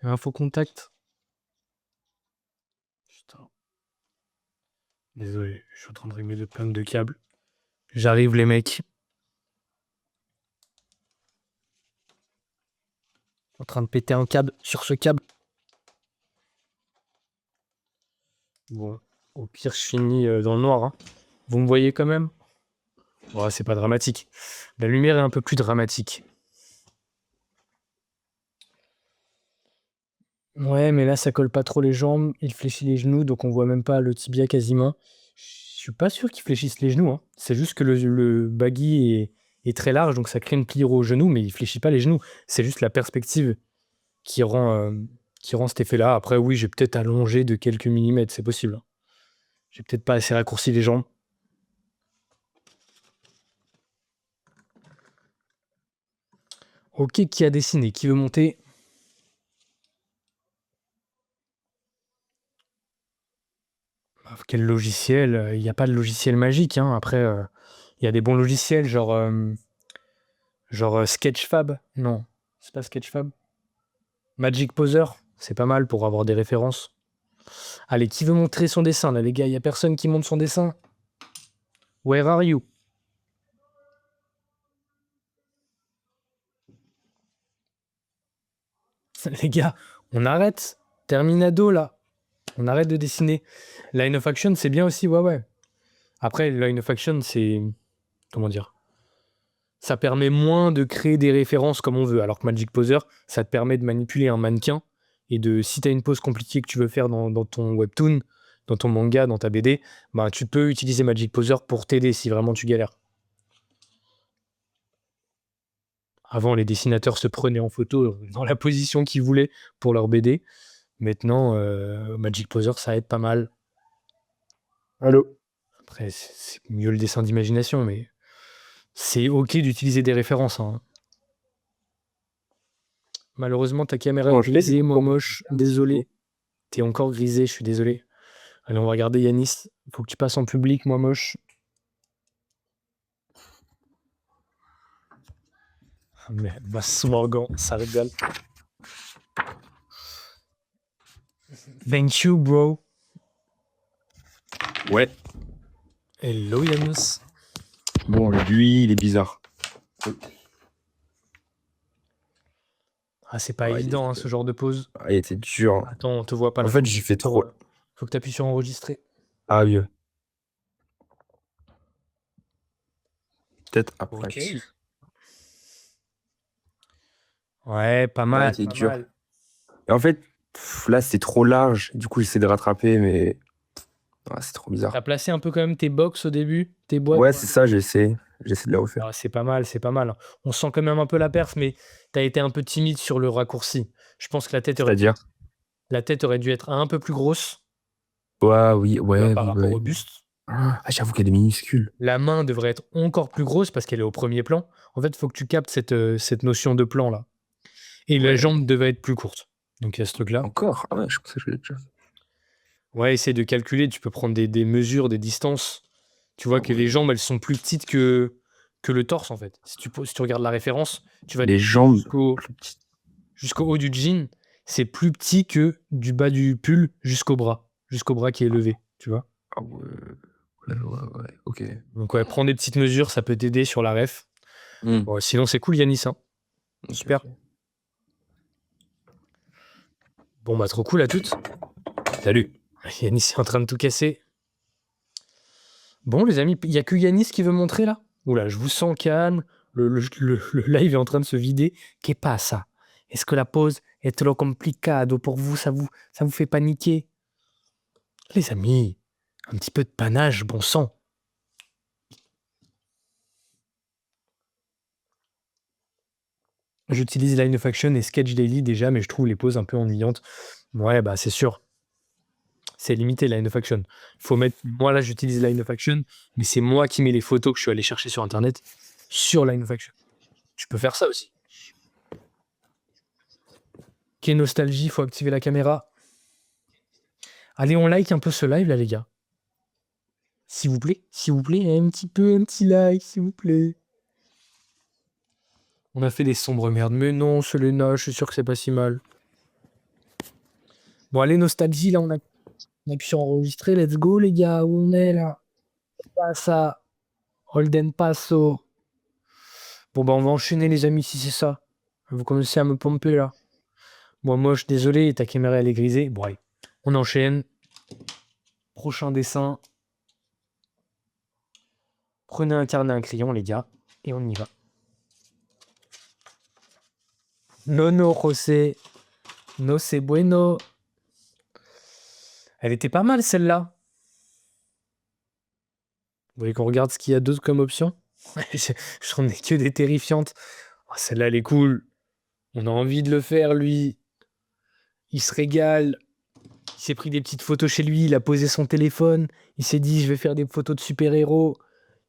Info contact. Putain. Désolé, je suis en train de régler de plein de câbles. J'arrive, les mecs. En train de péter un câble sur ce câble. Bon, au pire, je finis dans le noir. Hein. Vous me voyez quand même? Ouais, c'est pas dramatique. La lumière est un peu plus dramatique. Ouais, mais là, ça colle pas trop les jambes. Il fléchit les genoux, donc on voit même pas le tibia quasiment. Je suis pas sûr qu'il fléchisse les genoux. Hein. C'est juste que le baggy est très large, donc ça crée une pliure au genou, mais il fléchit pas les genoux. C'est juste la perspective qui rend cet effet-là. Après, oui, j'ai peut-être allongé de quelques millimètres, c'est possible. Hein. J'ai peut-être pas assez raccourci les jambes. Ok, qui a dessiné? Qui veut monter? Quel logiciel? Il n'y a pas de logiciel magique. Hein. Après, il y a des bons logiciels, genre Sketchfab. Non, c'est pas Sketchfab. Magic Poser, c'est pas mal pour avoir des références. Allez, qui veut montrer son dessin là, les gars? Il n'y a personne qui montre son dessin. Where are you? Les gars, on arrête. Terminado là. On arrête de dessiner. Line of Action, c'est bien aussi, ouais. Après, Line of Action, c'est... Comment dire? Ça permet moins de créer des références comme on veut. Alors que Magic Poser, ça te permet de manipuler un mannequin et de... Si tu as une pose compliquée que tu veux faire dans ton webtoon, dans ton manga, dans ta BD, bah, tu peux utiliser Magic Poser pour t'aider si vraiment tu galères. Avant, les dessinateurs se prenaient en photo dans la position qu'ils voulaient pour leur BD. Maintenant, Magic Poser, ça aide pas mal. Allô? Après, c'est mieux le dessin d'imagination, mais c'est ok d'utiliser des références. Hein. Malheureusement, ta caméra est grisée, moi moche. Désolé. T'es encore grisé, je suis désolé. Allez, on va regarder Yanis. Faut que tu passes en public, moi moche. Mais Morgan, ça régale. Thank you, bro. Ouais. Hello, Yanis. Bon, lui, il est bizarre. Ah, c'est pas Ouais, évident, hein, ce genre de pause. Ah, il était dur. Hein. Attends, on te voit pas là. En fait, j'ai fait trop. Faut que t'appuies sur enregistrer. Ah, oui. Peut-être après. Ok. Ouais, pas mal. c'est pas dur. mal. Et en fait, là, c'est trop large. Du coup, j'essaie de rattraper, mais c'est trop bizarre. T'as placé un peu quand même tes box au début, tes boîtes. Ouais, c'est ça, j'essaie de la refaire. Ah, c'est pas mal, c'est pas mal. On sent quand même un peu la perf, mais t'as été un peu timide sur le raccourci. Je pense que la tête aurait dû être un peu plus grosse Ouais, oui, ouais. par rapport au buste. Ah, j'avoue qu'elle est minuscule. La main devrait être encore plus grosse parce qu'elle est au premier plan. En fait, il faut que tu captes cette notion de plan là. Et la jambe devait être plus courte. Donc il y a ce truc-là. Encore? Ah ouais, je pensais que je l'ai déjà fait. Ouais, essaye de calculer. Tu peux prendre des mesures, des distances. Tu vois que les jambes, elles sont plus petites que le torse en fait. Si tu regardes la référence, tu vas Les jambes jusqu'au haut du jean, c'est plus petit que du bas du pull jusqu'au bras qui est levé, tu vois. Ah ouais, ok. Donc ouais, prends des petites mesures, ça peut t'aider sur la ref. Bon, sinon c'est cool Yanis, hein. Super. Ok. Bon bah trop cool à toutes. Salut. Yanis est en train de tout casser. Bon les amis, il y a que Yanis qui veut montrer là. Oula, je vous sens calme. Le live est en train de se vider. Qu'est pas ça? Est-ce que la pose est trop complicado pour vous? Ça vous fait paniquer? Les amis, un petit peu de panache, bon sang. J'utilise Line of Action et Sketch Daily déjà, mais je trouve les poses un peu ennuyantes. Ouais, bah c'est sûr. C'est limité Line of Action. Faut mettre. Moi là, j'utilise Line of Action, mais c'est moi qui mets les photos que je suis allé chercher sur internet sur Line of Action. Tu peux faire ça aussi. Ok, nostalgie, faut activer la caméra. Allez, on like un peu ce live là, les gars. S'il vous plaît, un petit like, s'il vous plaît. On a fait des sombres merdes, mais non, Selena, je suis sûr que c'est pas si mal. Bon, allez, nostalgie, là, on appuie sur enregistrer, let's go, les gars, où on est là? Pas ça. Holden Paso. Bon, bah, on va enchaîner, les amis, si c'est ça. Vous commencez à me pomper là. Bon, moi, je suis désolé, ta caméra, elle est grisée. Bon, allez, on enchaîne. Prochain dessin. Prenez un carnet, un crayon, les gars, et on y va. No, José. No, c'est bueno. Elle était pas mal, celle-là. Vous voulez qu'on regarde ce qu'il y a d'autre comme option? J'en ai que des terrifiantes. Oh, celle-là, elle est cool. On a envie de le faire, lui. Il se régale. Il s'est pris des petites photos chez lui. Il a posé son téléphone. Il s'est dit, je vais faire des photos de super-héros.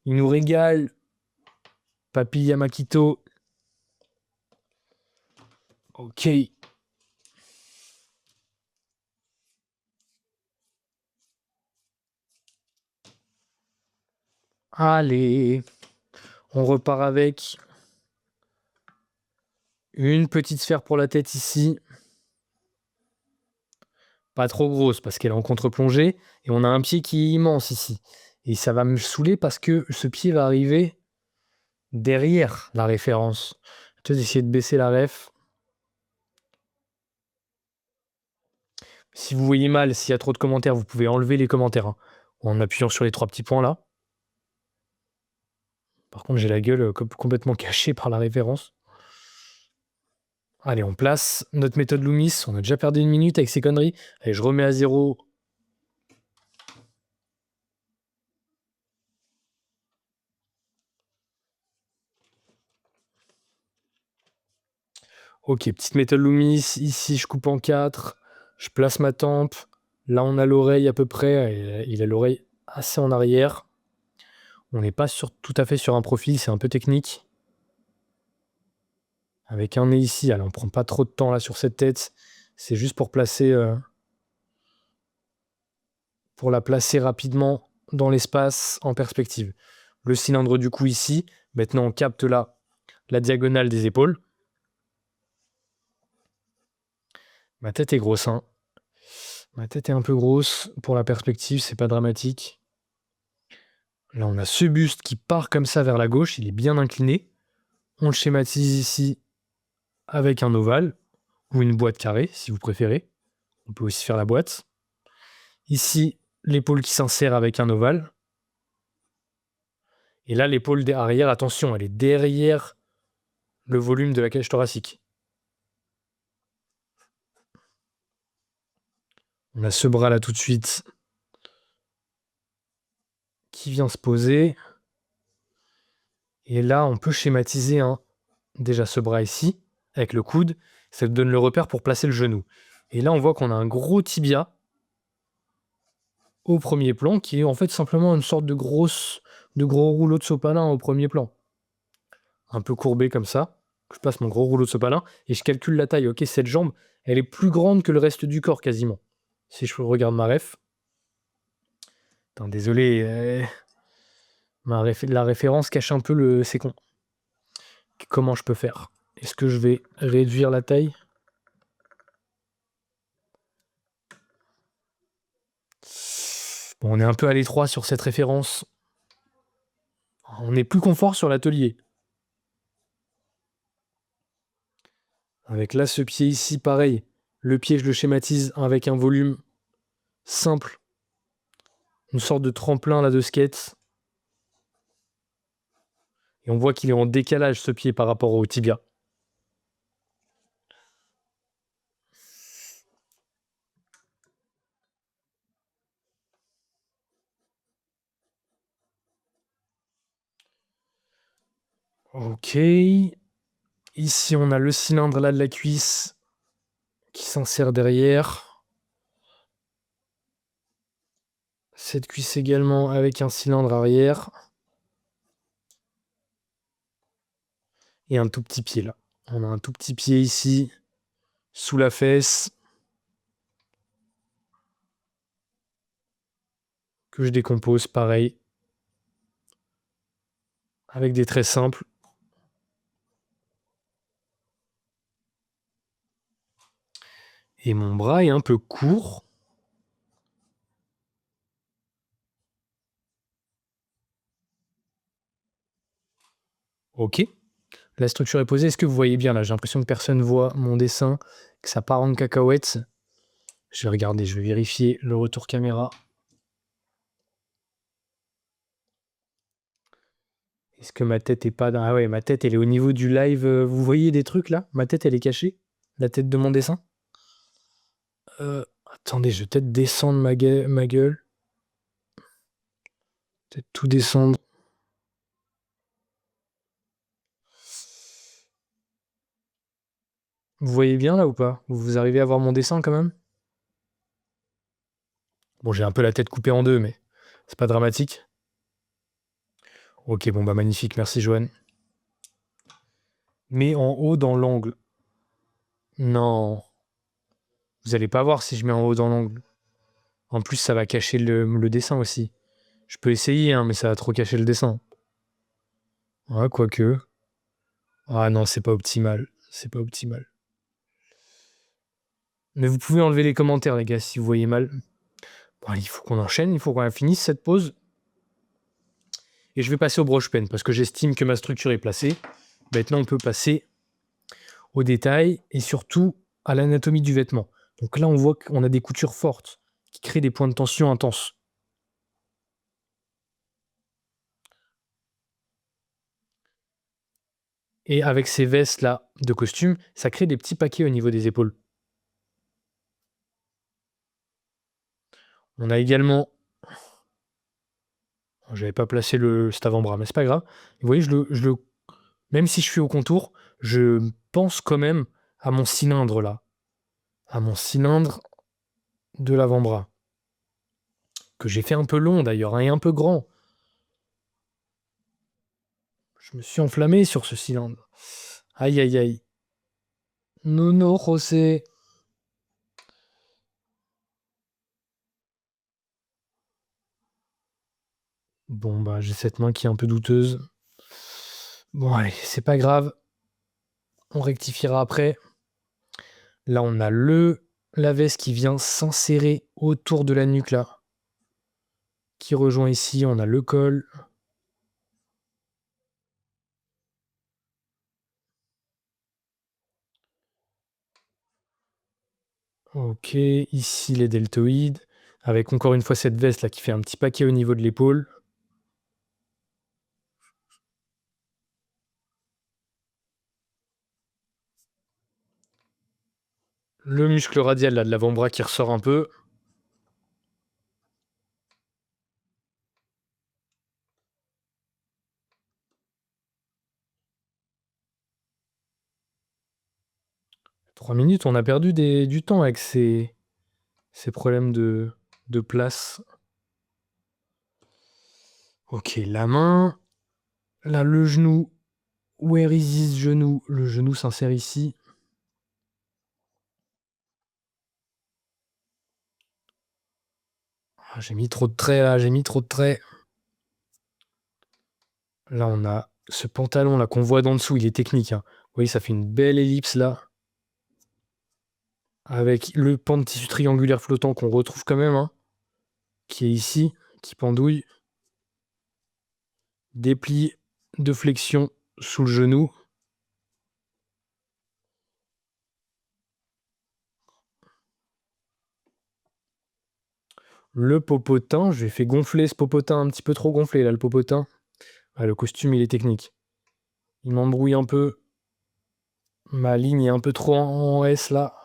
Il nous régale. Papy Yamakito. Ok. Allez. On repart avec une petite sphère pour la tête ici. Pas trop grosse parce qu'elle est en contre-plongée. Et on a un pied qui est immense ici. Et ça va me saouler parce que ce pied va arriver derrière la référence. Je vais essayer de baisser la ref. Si vous voyez mal, s'il y a trop de commentaires, vous pouvez enlever les commentaires hein, en appuyant sur les 3 petits points là. Par contre, j'ai la gueule complètement cachée par la référence. Allez, on place notre méthode Loomis. On a déjà perdu 1 minute avec ces conneries. Allez, je remets à 0. Ok, petite méthode Loomis. Ici, je coupe en 4. Je place ma tempe. Là, on a l'oreille à peu près. Il a l'oreille assez en arrière. On n'est pas tout à fait sur un profil. C'est un peu technique. Avec un nez ici. Allez, on prend pas trop de temps là sur cette tête. C'est juste pour placer... pour la placer rapidement dans l'espace en perspective. Le cylindre du cou ici. Maintenant, on capte là la diagonale des épaules. Ma tête est grosse, hein. Ma tête est un peu grosse. Pour la perspective, c'est pas dramatique. Là, on a ce buste qui part comme ça vers la gauche. Il est bien incliné. On le schématise ici avec un ovale ou une boîte carrée, si vous préférez. On peut aussi faire la boîte. Ici, l'épaule qui s'insère avec un ovale. Et là, l'épaule arrière, attention, elle est derrière le volume de la cage thoracique. On a ce bras là tout de suite qui vient se poser. Et là, on peut schématiser déjà ce bras ici, avec le coude. Ça te donne le repère pour placer le genou. Et là, on voit qu'on a un gros tibia au premier plan, qui est en fait simplement une sorte de gros rouleau de sopalin au premier plan. Un peu courbé comme ça. Je passe mon gros rouleau de sopalin et je calcule la taille. Ok, cette jambe, elle est plus grande que le reste du corps quasiment. Si je regarde ma ref. Putain, désolé. La référence cache un peu le... C'est con. Comment je peux faire? Est-ce que je vais réduire la taille? Bon, on est un peu à l'étroit sur cette référence. On est plus confort sur l'atelier. Avec là, ce pied ici, pareil. Le pied, je le schématise avec un volume simple. Une sorte de tremplin là de skate. Et on voit qu'il est en décalage ce pied par rapport au tibia. Ok. Ici, on a le cylindre là de la cuisse qui s'insère derrière. Cette cuisse également avec un cylindre arrière. Et un tout petit pied là. On a un tout petit pied ici, sous la fesse, que je décompose pareil, avec des traits simples. Et mon bras est un peu court. Ok. La structure est posée. Est-ce que vous voyez bien là? J'ai l'impression que personne voit mon dessin, que ça part en cacahuète. Je vais regarder, je vais vérifier le retour caméra. Est-ce que ma tête est pas dans... Ah ouais, ma tête, elle est au niveau du live. Vous voyez des trucs là? Ma tête, elle est cachée? La tête de mon dessin? Attendez, je vais peut-être descendre ma gueule. Peut-être tout descendre. Vous voyez bien là ou pas? Vous arrivez à voir mon dessin quand même? Bon, j'ai un peu la tête coupée en deux, mais c'est pas dramatique. Ok, bon bah magnifique, merci Joanne. Mais en haut dans l'angle. Non, vous allez pas voir si je mets en haut dans l'angle. En plus, ça va cacher le dessin aussi. Je peux essayer, hein, mais ça va trop cacher le dessin. Ouais, quoique. Ah non, c'est pas optimal. C'est pas optimal. Mais vous pouvez enlever les commentaires, les gars, si vous voyez mal. Bon, allez, il faut qu'on enchaîne, il faut qu'on finisse cette pause. Et je vais passer au broche pen parce que j'estime que ma structure est placée. Maintenant, on peut passer aux détails et surtout à l'anatomie du vêtement. Donc là, on voit qu'on a des coutures fortes qui créent des points de tension intenses. Et avec ces vestes-là de costume, ça crée des petits paquets au niveau des épaules. On a également... J'avais pas placé cet avant-bras, mais c'est pas grave. Vous voyez, même si je suis au contour, je pense quand même à mon cylindre là. À mon cylindre de l'avant-bras. Que j'ai fait un peu long d'ailleurs, hein, et un peu grand. Je me suis enflammé sur ce cylindre. Aïe aïe aïe. Nono, José. Bon, bah, j'ai cette main qui est un peu douteuse. Bon, allez, c'est pas grave. On rectifiera après. Là, on a la veste qui vient s'insérer autour de la nuque, là. Qui rejoint ici. On a le col. Ok, ici les deltoïdes. Avec encore une fois cette veste là qui fait un petit paquet au niveau de l'épaule. Le muscle radial là, de l'avant-bras qui ressort un peu. « 3 minutes, on a perdu du temps avec ces problèmes de place. Ok, la main. Là, le genou. Where is this genou? Le genou s'insère ici. Ah, j'ai mis trop de traits là, j'ai mis trop de traits. Là, on a ce pantalon là qu'on voit d'en dessous, il est technique, hein. Vous voyez, ça fait une belle ellipse là. Avec le pan de tissu triangulaire flottant qu'on retrouve quand même, hein, qui est ici, qui pendouille. Des plis de flexion sous le genou. Le popotin, j'ai fait gonfler ce popotin, un petit peu trop gonflé là, le popotin. Ah, le costume, il est technique. Il m'embrouille un peu. Ma ligne est un peu trop en S là.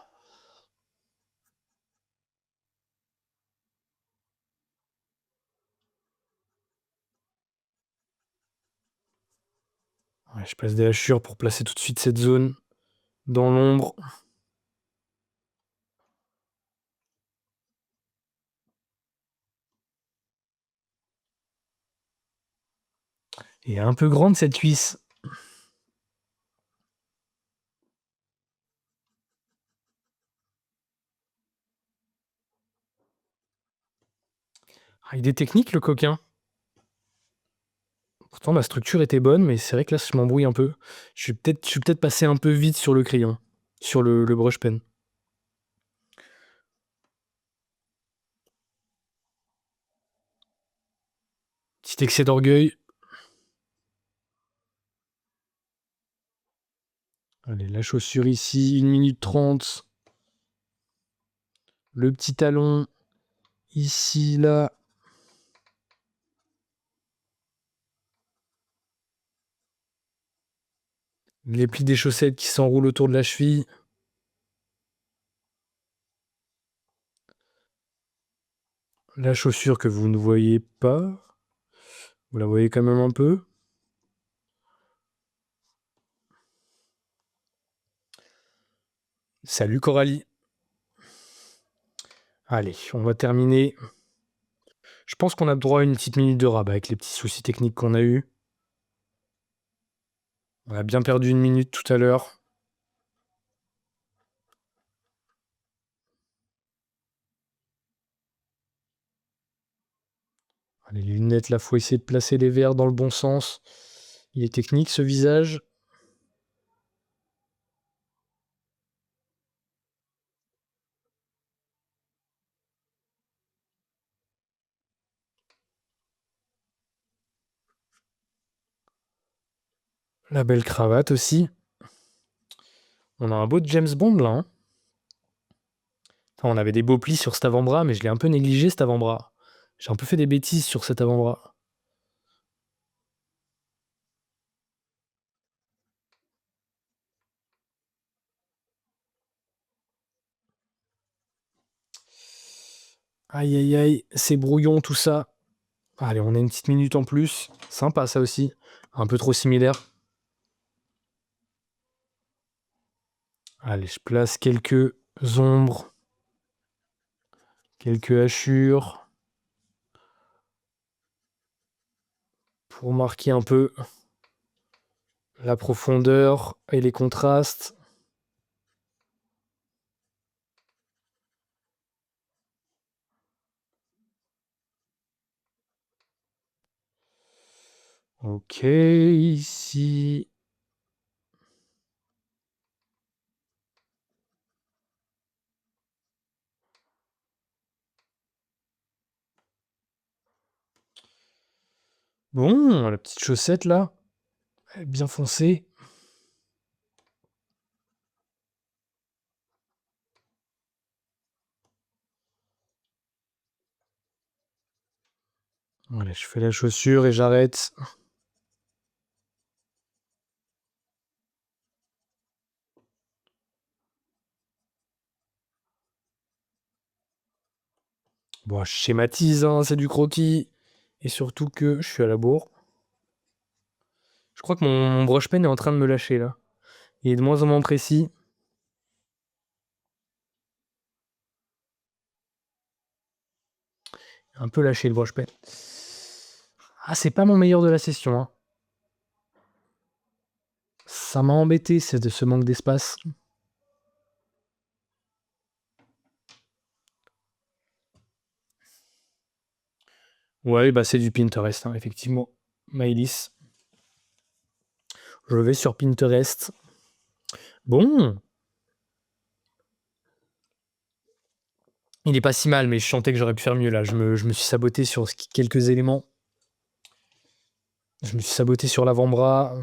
Ouais, Ouais, je place des hachures pour placer tout de suite cette zone dans l'ombre. Et un peu grande cette cuisse. Ah, il est technique le coquin. Pourtant ma structure était bonne, mais c'est vrai que là je m'embrouille un peu. Je suis peut-être passé un peu vite sur le crayon, sur le brush pen. Petit excès d'orgueil. Allez, la chaussure ici, 1 minute 30. Le petit talon, ici, là. Les plis des chaussettes qui s'enroulent autour de la cheville. La chaussure que vous ne voyez pas. Vous la voyez quand même un peu. Salut Coralie. Allez, on va terminer. Je pense qu'on a droit à une petite minute de rab avec les petits soucis techniques qu'on a eus. On a bien perdu 1 minute tout à l'heure. Allez, les lunettes, là, faut essayer de placer les verres dans le bon sens. Il est technique ce visage. La belle cravate aussi. On a un beau James Bond là. Hein. Enfin, on avait des beaux plis sur cet avant-bras, mais je l'ai un peu négligé cet avant-bras. J'ai un peu fait des bêtises sur cet avant-bras. Aïe aïe aïe, c'est brouillon tout ça. Allez, on a une petite minute en plus. Sympa ça aussi. Un peu trop similaire. Allez, je place quelques ombres. Quelques hachures. Pour marquer un peu la profondeur et les contrastes. Ok, ici. Bon, la petite chaussette là, elle est bien foncée. Allez, je fais la chaussure et j'arrête. Bon, je schématise, hein, c'est du croquis. Et surtout que je suis à la bourre. Je crois que mon brush pen est en train de me lâcher là. Il est de moins en moins précis. Un peu lâché le brush pen. Ah, c'est pas mon meilleur de la session. Hein. Ça m'a embêté ce manque d'espace. Ouais, bah c'est du Pinterest, hein, effectivement. Maëlys. Je vais sur Pinterest. Bon. Il est pas si mal, mais je sentais que j'aurais pu faire mieux là. Je me suis saboté sur quelques éléments. Je me suis saboté sur l'avant-bras.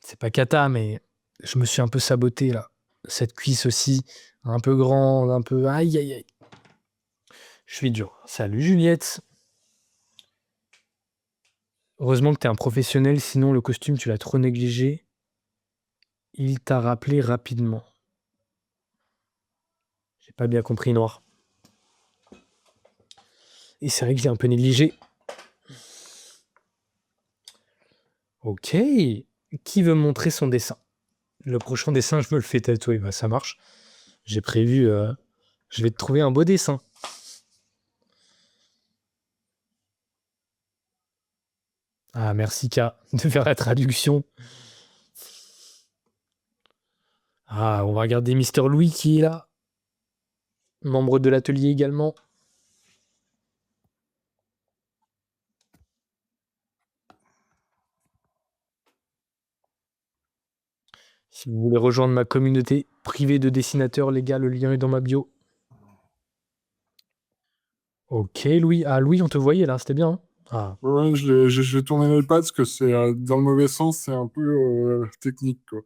C'est pas cata, mais je me suis un peu saboté là. Cette cuisse aussi, un peu grande, un peu... Aïe, aïe, aïe. Je suis dur. Salut Juliette. Heureusement que t'es un professionnel, sinon le costume, tu l'as trop négligé. Il t'a rappelé rapidement. J'ai pas bien compris, Noir. Et c'est vrai que j'ai un peu négligé. Ok. Qui veut me montrer son dessin? Le prochain dessin, je me le fais tatouer. Bah, ça marche. J'ai prévu... je vais te trouver un beau dessin. Ah, merci K de faire la traduction. Ah, on va regarder Mister Louis qui est là. Membre de l'atelier également. Si vous voulez rejoindre ma communauté privée de dessinateurs, les gars, le lien est dans ma bio. Ok, Louis. Ah, Louis, on te voyait là, c'était bien. Hein. Ah, Ouais, j'ai tourné l'iPad parce que c'est dans le mauvais sens, c'est un peu technique, quoi.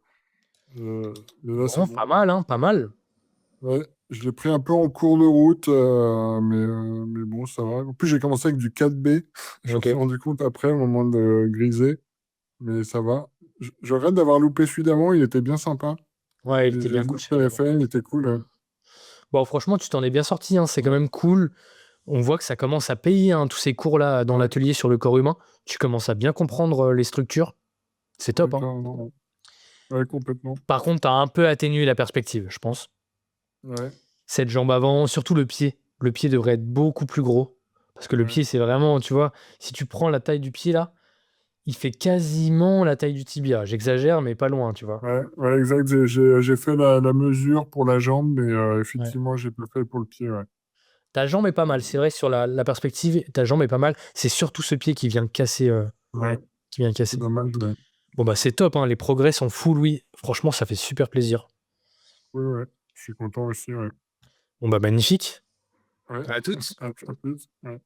Mais là, c'est bon, bon. pas mal, hein, pas mal. Ouais, je l'ai pris un peu en cours de route, mais bon, ça va. En plus, j'ai commencé avec du 4B. Je me Ok. suis rendu compte après, au moment de griser, mais ça va. Je regrette d'avoir loupé celui d'avant, il était bien sympa. Ouais, il Les était bien les cool. autres que j'avais fait, il était cool. Bon, franchement, tu t'en es bien sorti, hein, c'est quand même cool. On voit que ça commence à payer, hein, tous ces cours-là dans l'atelier sur le corps humain. Tu commences à bien comprendre les structures. C'est top. Hein. D'accord, ouais, complètement. Par contre, tu as un peu atténué la perspective, je pense. Ouais, Cette jambe avant, surtout le pied. Le pied devrait être beaucoup plus gros. Parce que le ouais. pied, c'est vraiment, tu vois, si tu prends la taille du pied là, il fait quasiment la taille du tibia. J'exagère, mais pas loin, tu vois. Ouais, exact. J'ai fait la mesure pour la jambe, mais Ouais. effectivement, j'ai pas fait pour le pied. Ouais. Ta jambe est pas mal, c'est vrai, sur la perspective, ta jambe est pas mal. C'est surtout ce pied qui vient casser. Ouais, Qui vient c'est casser. dommage. Ouais. Bon, bah, c'est top, hein, les progrès sont fous, Louis. Franchement, ça fait super plaisir. Oui, ouais. Je suis content aussi. Ouais. Bon, bah, magnifique. Ouais. À toutes. À plus. Ouais.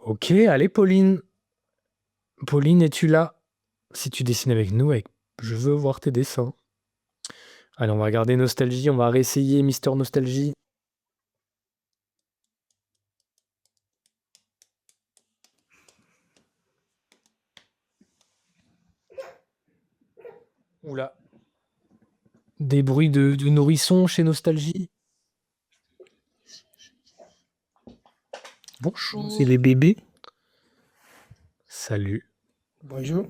Ok, allez, Pauline. Pauline, es-tu là? Si tu dessines avec nous, je veux voir tes dessins. Allez, on va regarder Nostalgie, on va réessayer Mister Nostalgie. Oula. Des bruits de nourrissons chez Nostalgie. Bonjour. C'est les bébés. Salut. Bonjour.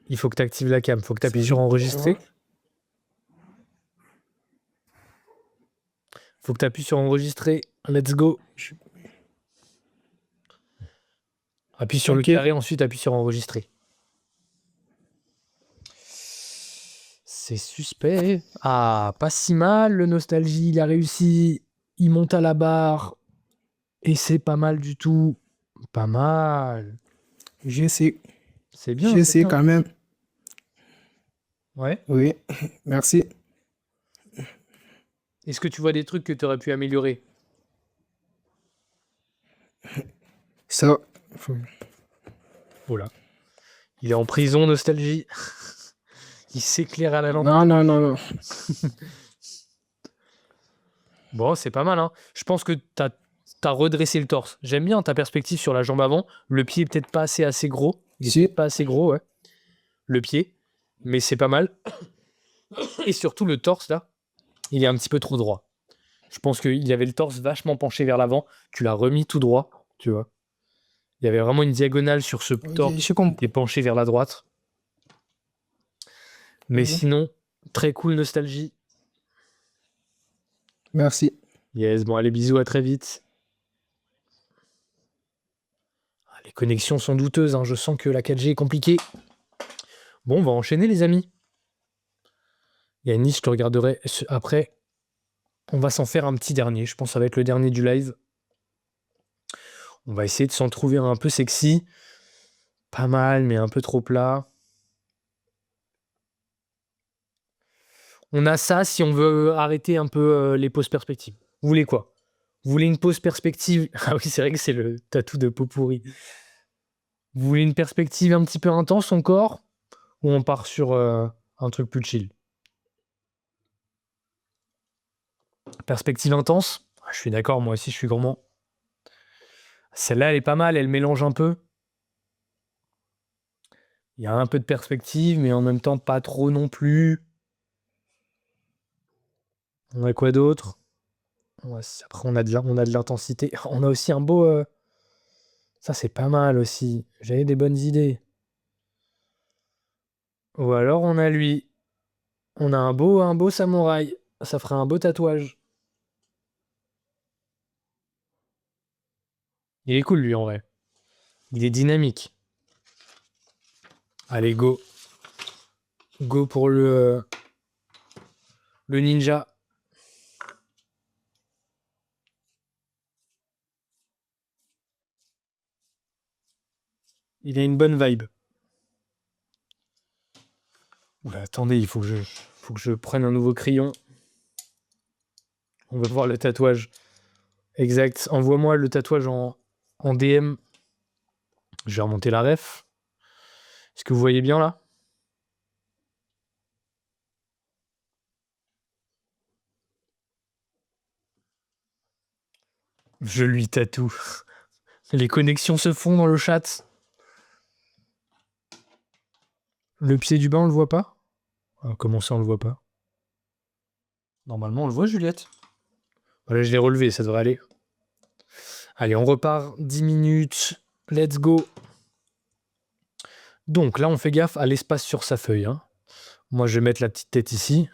Il faut que tu actives la cam, faut que tu appuies Salut, sur ça enregistrer. va? Faut que tu appuies sur enregistrer. Let's go. Appuie sur le Ok. carré, ensuite appuie sur enregistrer. C'est suspect. Ah, pas si mal, le Nostalgie, il a réussi. Il monte à la barre. Et c'est pas mal du tout. Pas mal. J'essaie. C'est bien, c'est J'essaie bien. quand même. Ouais. Oui. Merci. Est-ce que tu vois des trucs que tu aurais pu améliorer? Ça. Oh là. Il est en prison, Nostalgie. Il s'éclaire à la lampe. Non, non, non, non. Bon, c'est pas mal, hein. Je pense que t'as redressé le torse. J'aime bien ta perspective sur la jambe avant. Le pied est peut-être pas assez gros. Il est Si. peut-être pas assez gros, ouais. Le pied. Mais c'est pas mal. Et surtout, le torse, là, il est un petit peu trop droit. Je pense qu'il y avait le torse vachement penché vers l'avant. Tu l'as remis tout droit, tu vois. Il y avait vraiment une diagonale sur ce Ok, torse je qui comprends. est penché vers la droite. Mais Mhm. sinon, très cool Nostalgie. Merci. Yes, bon, allez, bisous, à très vite. Ah, les connexions sont douteuses, hein. Je sens que la 4G est compliquée. Bon, on va enchaîner, les amis. Yannis, je te regarderai après. On va s'en faire un petit dernier. Je pense que ça va être le dernier du live. On va essayer de s'en trouver un peu sexy. Pas mal, mais un peu trop plat. On a ça si on veut arrêter un peu les pauses perspectives. Vous voulez quoi? Vous voulez une pause perspective? Ah oui, c'est vrai que c'est le tatou de peau pourrie. Vous voulez une perspective un petit peu intense encore? Ou on part sur un truc plus chill? Perspective intense? Ah, je suis d'accord, moi aussi je suis gourmand. Celle-là, elle est pas mal, elle mélange un peu. Il y a un peu de perspective, mais en même temps pas trop non plus. On a quoi d'autre? Ouais, après, on a de l'intensité. On a aussi un beau. Ça, c'est pas mal aussi. J'avais des bonnes idées. Ou alors, on a lui. On a un beau samouraï. Ça ferait un beau tatouage. Il est cool, lui, en vrai. Il est dynamique. Allez, go. Go pour le ninja. Il a une bonne vibe. Oula, attendez, faut que je prenne un nouveau crayon. On va voir le tatouage. Exact. Envoie-moi le tatouage en DM. Je vais remonter la ref. Est-ce que vous voyez bien là? Je lui tatoue. Les connexions se font dans le chat. Le pied du bas, on le voit pas? Ah, comment ça, on le voit pas? Normalement, on le voit, Juliette. Voilà, je l'ai relevé, ça devrait aller. Allez, on repart. 10 minutes. Let's go. Donc là, on fait gaffe à l'espace sur sa feuille, hein. Moi, je vais mettre la petite tête ici.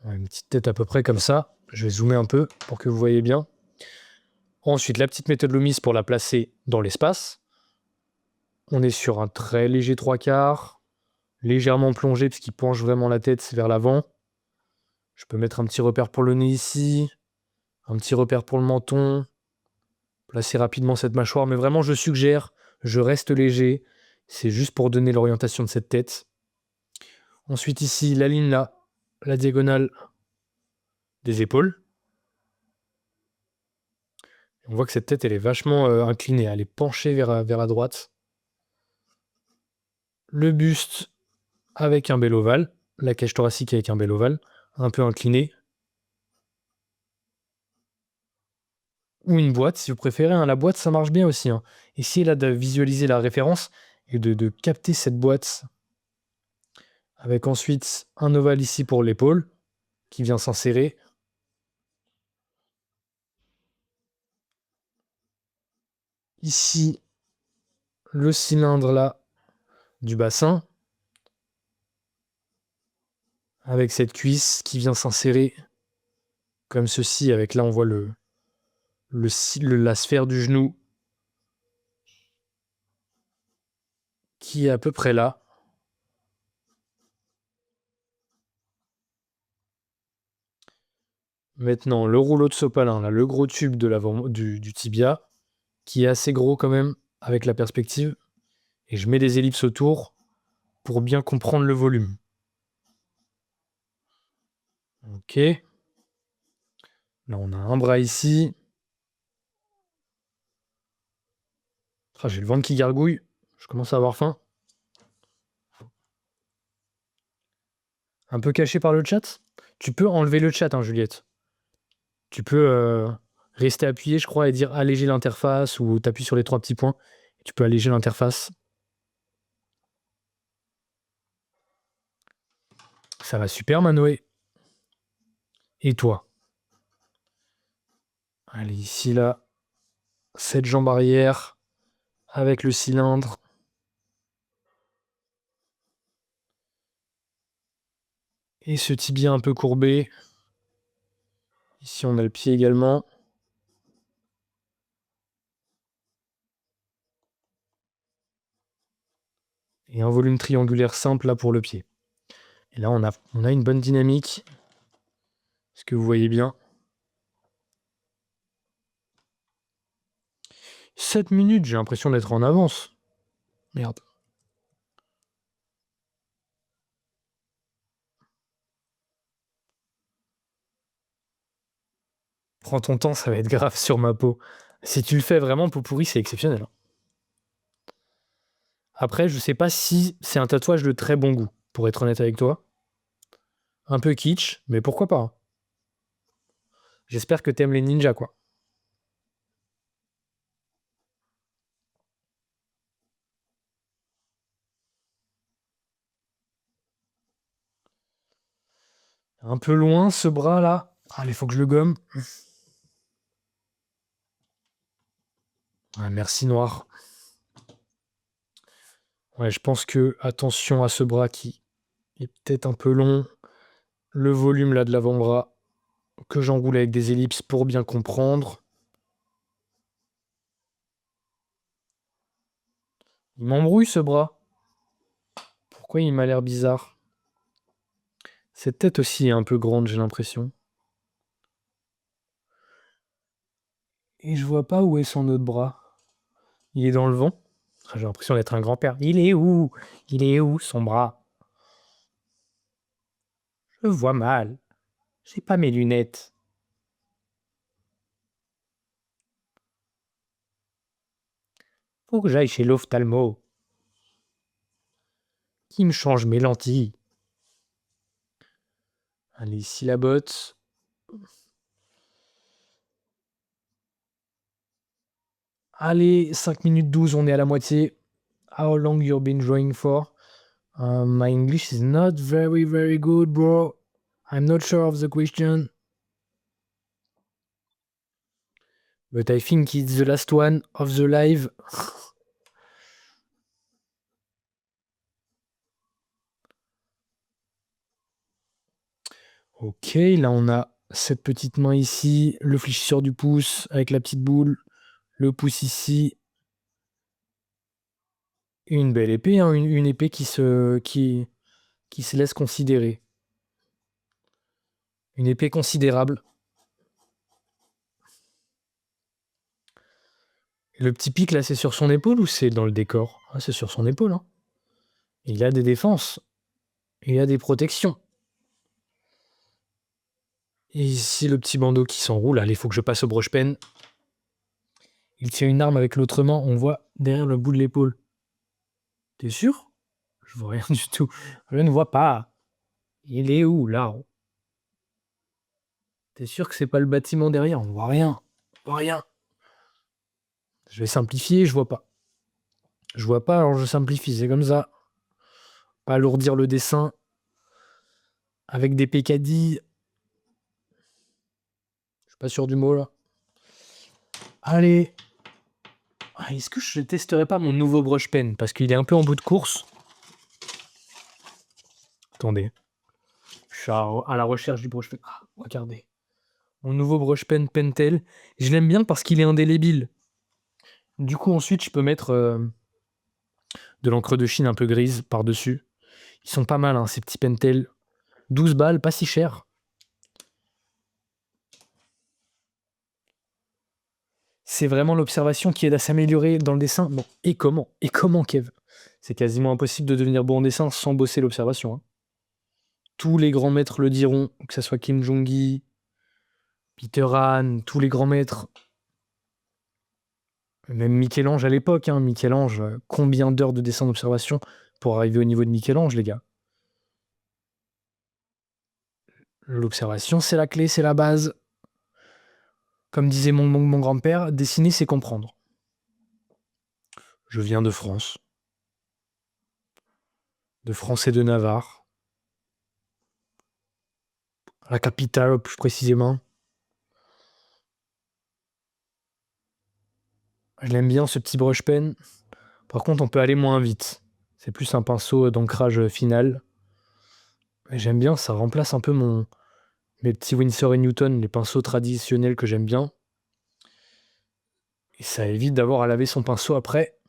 Ouais, une petite tête à peu près comme ça. Je vais zoomer un peu pour que vous voyez bien. Ensuite, la petite méthode Loomis pour la placer dans l'espace. On est sur un très léger 3/4, légèrement plongé puisqu'il penche vraiment la tête vers l'avant. Je peux mettre un petit repère pour le nez ici, un petit repère pour le menton, placer rapidement cette mâchoire, mais vraiment je suggère, je reste léger, c'est juste pour donner l'orientation de cette tête. Ensuite ici, la ligne là, la diagonale des épaules. On voit que cette tête, elle est vachement inclinée, elle est penchée vers la droite. Le buste avec un bel ovale, la cage thoracique avec un bel ovale, un peu incliné. Ou une boîte, si vous préférez, hein. La boîte, ça marche bien aussi, hein. Essayez là de visualiser la référence et de capter cette boîte. Avec ensuite un ovale ici pour l'épaule, qui vient s'insérer. Ici, le cylindre là du bassin, avec cette cuisse qui vient s'insérer comme ceci, avec là on voit la sphère du genou qui est à peu près là. Maintenant, le rouleau de sopalin, là, le gros tube de l'avant du tibia, qui est assez gros quand même avec la perspective. Et je mets des ellipses autour pour bien comprendre le volume. Ok. Là, on a un bras ici. Ah, j'ai le ventre qui gargouille. Je commence à avoir faim. Un peu caché par le chat. Tu peux enlever le chat, hein, Juliette. Tu peux rester appuyé, je crois, et dire alléger l'interface ou t'appuies sur les 3 petits points. Et tu peux alléger l'interface. Ça va super, Manoé. Et toi? Allez, ici, là. Cette jambe arrière avec le cylindre. Et ce tibia un peu courbé. Ici, on a le pied également. Et un volume triangulaire simple là pour le pied. Et là, on a une bonne dynamique. Est-ce que vous voyez bien? 7 minutes, j'ai l'impression d'être en avance. Merde. Prends ton temps, ça va être grave sur ma peau. Si tu le fais vraiment, peau pourrie, c'est exceptionnel, hein. Après, je sais pas si c'est un tatouage de très bon goût, pour être honnête avec toi. Un peu kitsch, mais pourquoi pas, hein. J'espère que t'aimes les ninjas, quoi. Un peu loin, ce bras-là. Allez, faut que je le gomme. Ouais, merci, noir. Ouais, je pense que, attention à ce bras qui est peut-être un peu long. Le volume, là, de l'avant-bras, que j'enroule avec des ellipses pour bien comprendre. Il m'embrouille, ce bras. Pourquoi il m'a l'air bizarre? Cette tête aussi est un peu grande, j'ai l'impression. Et je vois pas où est son autre bras. Il est dans le vent. Ah, j'ai l'impression d'être un grand-père. Il est où? Il est où, son bras? Je vois mal. J'ai pas mes lunettes. Faut que j'aille chez l'ophtalmo. Qui me change mes lentilles? Allez, ici la botte. Allez, 5 minutes 12, on est à la moitié. How long you been drawing for? My English is not very, very good, bro. I'm not sure of the question. But I think it's the last one of the live. Ok, là on a cette petite main ici, le fléchisseur du pouce avec la petite boule, le pouce ici. Et une belle épée, hein, une épée qui se laisse considérer. Une épée considérable. Le petit pic là, c'est sur son épaule ou c'est dans le décor? Ah, c'est sur son épaule. Hein. Il a des défenses. Il a des protections. Et ici, le petit bandeau qui s'enroule. Allez, il faut que je passe au broche-pen. Il tient une arme avec l'autre main. On voit derrière le bout de l'épaule. T'es sûr? Je vois rien du tout. Je ne vois pas. Il est où, là? T'es sûr que c'est pas le bâtiment derrière? On voit rien. On voit rien. Je vais simplifier, je vois pas. Je vois pas, alors je simplifie. C'est comme ça. Pas alourdir le dessin. Avec des pécadilles. Je suis pas sûr du mot, là. Allez. Ah, est-ce que je testerai pas mon nouveau brush pen? Parce qu'il est un peu en bout de course. Attendez. Je suis à la recherche du brush pen. Ah, regardez. Mon nouveau brush pen Pentel. Je l'aime bien parce qu'il est indélébile. Du coup, ensuite, je peux mettre de l'encre de Chine un peu grise par-dessus. Ils sont pas mal, hein, ces petits Pentel. 12 balles, pas si cher. C'est vraiment l'observation qui aide à s'améliorer dans le dessin. Bon, et comment? Et comment, Kev? C'est quasiment impossible de devenir bon en dessin sans bosser l'observation. Hein. Tous les grands maîtres le diront, que ce soit Kim Jong-gi, Peter Han, tous les grands maîtres. Même Michel-Ange à l'époque. Hein. Michel-Ange, combien d'heures de dessin d'observation pour arriver au niveau de Michel-Ange, les gars? L'observation, c'est la clé, c'est la base. Comme disait mon grand-père, dessiner, c'est comprendre. Je viens de France. De France et de Navarre. La capitale, plus précisément. Je l'aime bien, ce petit brush pen. Par contre, on peut aller moins vite. C'est plus un pinceau d'ancrage final. Et j'aime bien, ça remplace un peu mes petits Winsor et Newton, les pinceaux traditionnels que j'aime bien. Et ça évite d'avoir à laver son pinceau après.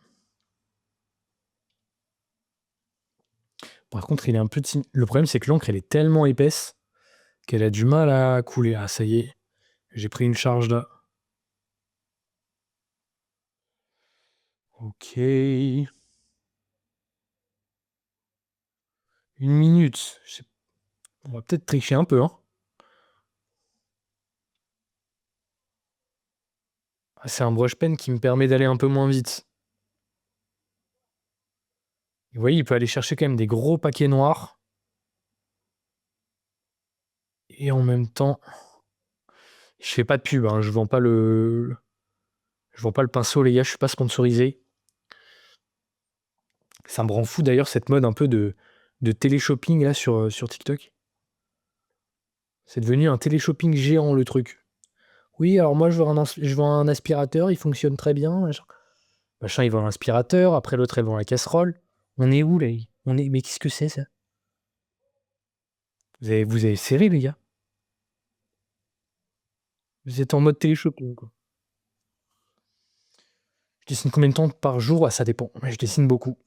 Par contre, il est un peu... Le problème, c'est que l'encre, elle est tellement épaisse qu'elle a du mal à couler. Ah, ça y est. J'ai pris une charge là. Ok. 1 minute. On va peut-être tricher un peu. Hein. Ah, c'est un brush pen qui me permet d'aller un peu moins vite. Vous voyez, il peut aller chercher quand même des gros paquets noirs. Et en même temps, je fais pas de pub. Hein, je vends pas le pinceau, les gars. Je suis pas sponsorisé. Ça me rend fou d'ailleurs cette mode un peu de télé-shopping là sur TikTok. C'est devenu un télé-shopping géant, le truc. Oui, alors moi, je veux un aspirateur, il fonctionne très bien. Machin, il vend l'aspirateur, après l'autre, elle vend la casserole. On est où, là? Mais qu'est-ce que c'est, ça? Vous avez serré, les gars? Vous êtes en mode télé-shopping, quoi. Je dessine combien de temps par jour? Ah, ça dépend. Mais je dessine beaucoup.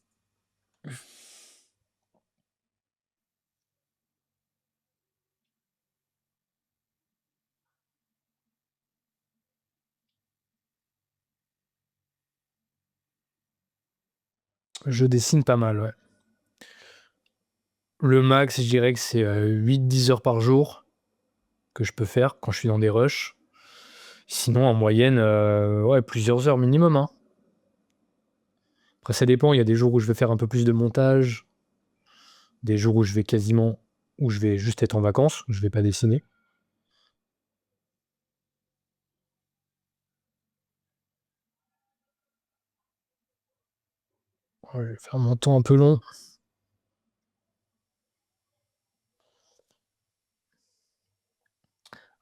Je dessine pas mal, ouais. Le max, je dirais que c'est 8-10 heures par jour que je peux faire quand je suis dans des rushs. Sinon, en moyenne, ouais, plusieurs heures minimum, hein. Après, ça dépend. Il y a des jours où je vais faire un peu plus de montage, des jours où je vais juste être en vacances, où je vais pas dessiner. Ouais, je vais faire mon temps un peu long.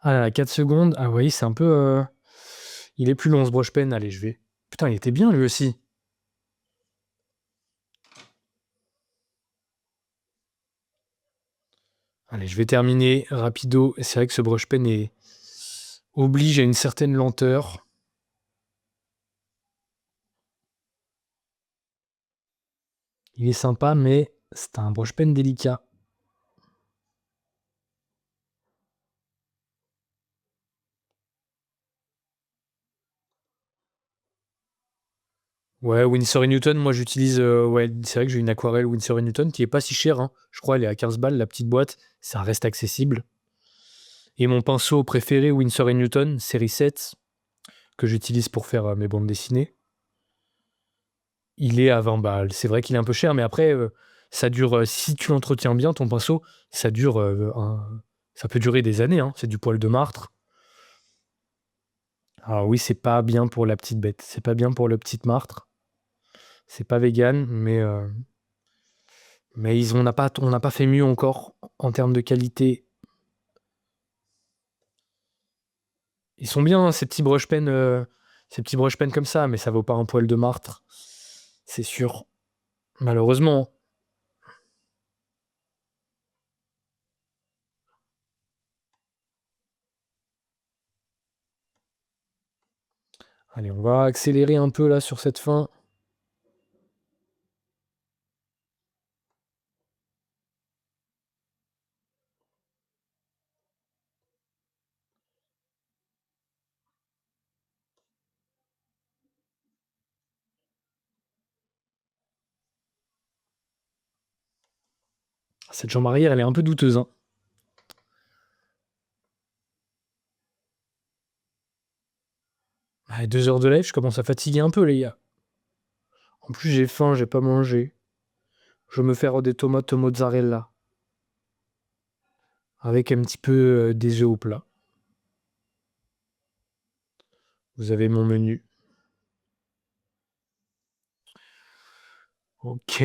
Ah là, 4 secondes. Ah oui, c'est un peu. Il est plus long ce brush pen. Allez, je vais. Putain, il était bien lui aussi. Allez, je vais terminer rapido. C'est vrai que ce brush pen oblige à une certaine lenteur. Il est sympa, mais c'est un brush pen délicat. Ouais, Winsor & Newton, moi j'utilise. Ouais, c'est vrai que j'ai une aquarelle Winsor & Newton qui est pas si chère, hein. Je crois elle est à 15 balles, la petite boîte. Ça reste accessible. Et mon pinceau préféré, Winsor & Newton, série 7, que j'utilise pour faire mes bandes dessinées, il est à 20 balles. C'est vrai qu'il est un peu cher, mais après, ça dure. Si tu l'entretiens bien, ton pinceau, ça dure. Ça peut durer des années, hein. C'est du poil de martre. Alors oui, c'est pas bien pour la petite bête. C'est pas bien pour le petit martre. C'est pas vegan, mais on n'a pas fait mieux encore en termes de qualité. Ils sont bien, hein, ces petits brush pens comme ça, mais ça vaut pas un poil de martre. C'est sûr. Malheureusement. Allez, on va accélérer un peu là sur cette fin. Cette jambe arrière, elle est un peu douteuse, hein. Ah, 2 heures de live, je commence à fatiguer un peu, les gars. En plus, j'ai faim, j'ai pas mangé. Je vais me faire des tomates mozzarella. Avec un petit peu des œufs au plat. Vous avez mon menu. Ok.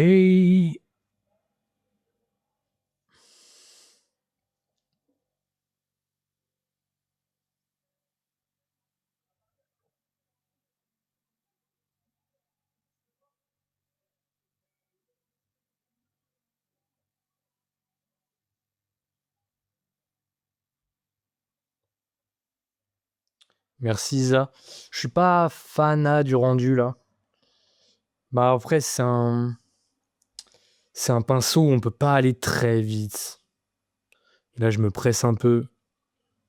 Merci Isa. Je suis pas fanat du rendu là. Bah après c'est un pinceau où on peut pas aller très vite. Et là je me presse un peu.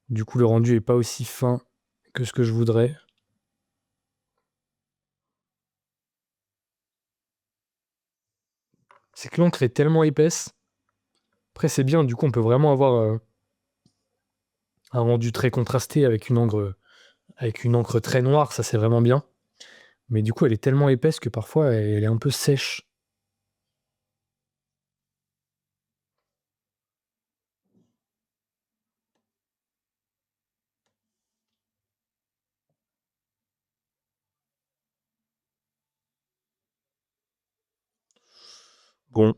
Du coup le rendu est pas aussi fin que ce que je voudrais. C'est que l'encre est tellement épaisse. Après c'est bien, du coup on peut vraiment avoir un rendu très contrasté avec une encre très noire, ça c'est vraiment bien. Mais du coup elle est tellement épaisse que parfois elle est un peu sèche. Bon.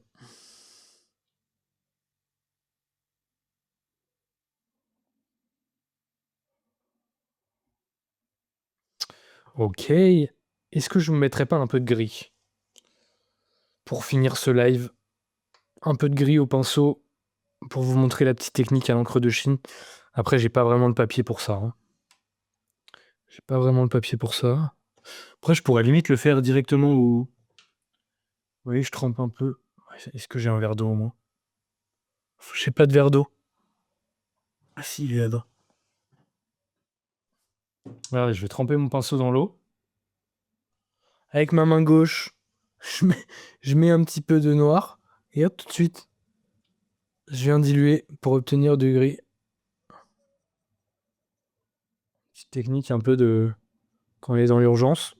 Ok. Est-ce que je me mettrais pas un peu de gris pour finir ce live? Un peu de gris au pinceau pour vous montrer la petite technique à l'encre de Chine. Après, j'ai pas vraiment le papier pour ça, hein. J'ai pas vraiment le papier pour ça. Après, je pourrais limite le faire directement au... Vous voyez, je trempe un peu. Est-ce que j'ai un verre d'eau au moins? J'ai pas de verre d'eau. Ah si, il est là-bas. Regardez, je vais tremper mon pinceau dans l'eau. Avec ma main gauche, je mets un petit peu de noir. Et hop, tout de suite, je viens diluer pour obtenir du gris. Petite technique un peu de... quand on est dans l'urgence.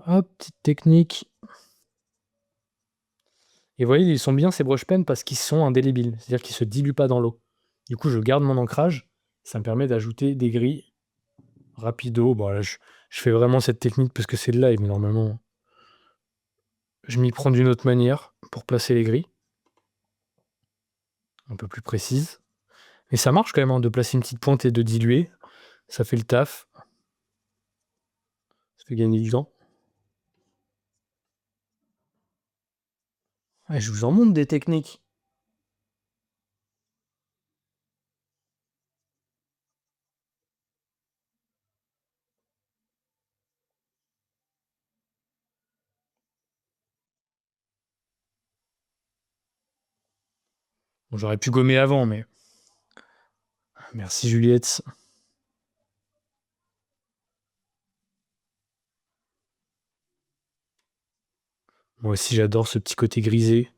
Hop, petite technique. Et vous voyez, ils sont bien ces brush pens parce qu'ils sont indélébiles. C'est-à-dire qu'ils se diluent pas dans l'eau. Du coup, je garde mon ancrage. Ça me permet d'ajouter des gris rapido. Bon, là, je fais vraiment cette technique parce que c'est le live, mais normalement, je m'y prends d'une autre manière pour placer les gris. Un peu plus précise. Et ça marche quand même, hein, de placer une petite pointe et de diluer. Ça fait le taf. Ça fait gagner du temps. Ouais, je vous en montre des techniques. Bon, j'aurais pu gommer avant, mais... Merci Juliette. Moi aussi, j'adore ce petit côté grisé.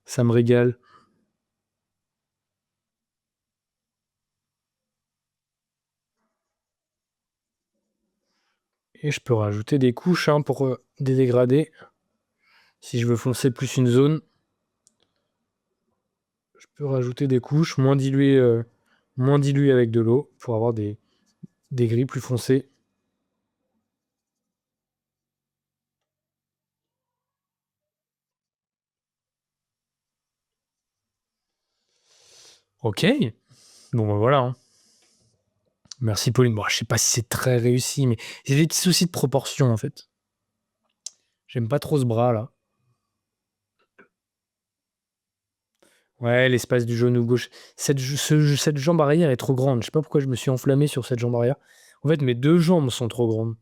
Ça me régale. Et je peux rajouter des couches, hein, pour des dégradés. Si je veux foncer plus une zone, je peux rajouter des couches moins diluées avec de l'eau pour avoir des gris plus foncés. Ok. Bon, bah voilà, hein. Merci Pauline. Bon, je sais pas si c'est très réussi, mais j'ai des petits soucis de proportion en fait. J'aime pas trop ce bras là. Ouais, l'espace du genou gauche. Cette jambe arrière est trop grande. Je sais pas pourquoi je me suis enflammé sur cette jambe arrière. En fait, mes deux jambes sont trop grandes.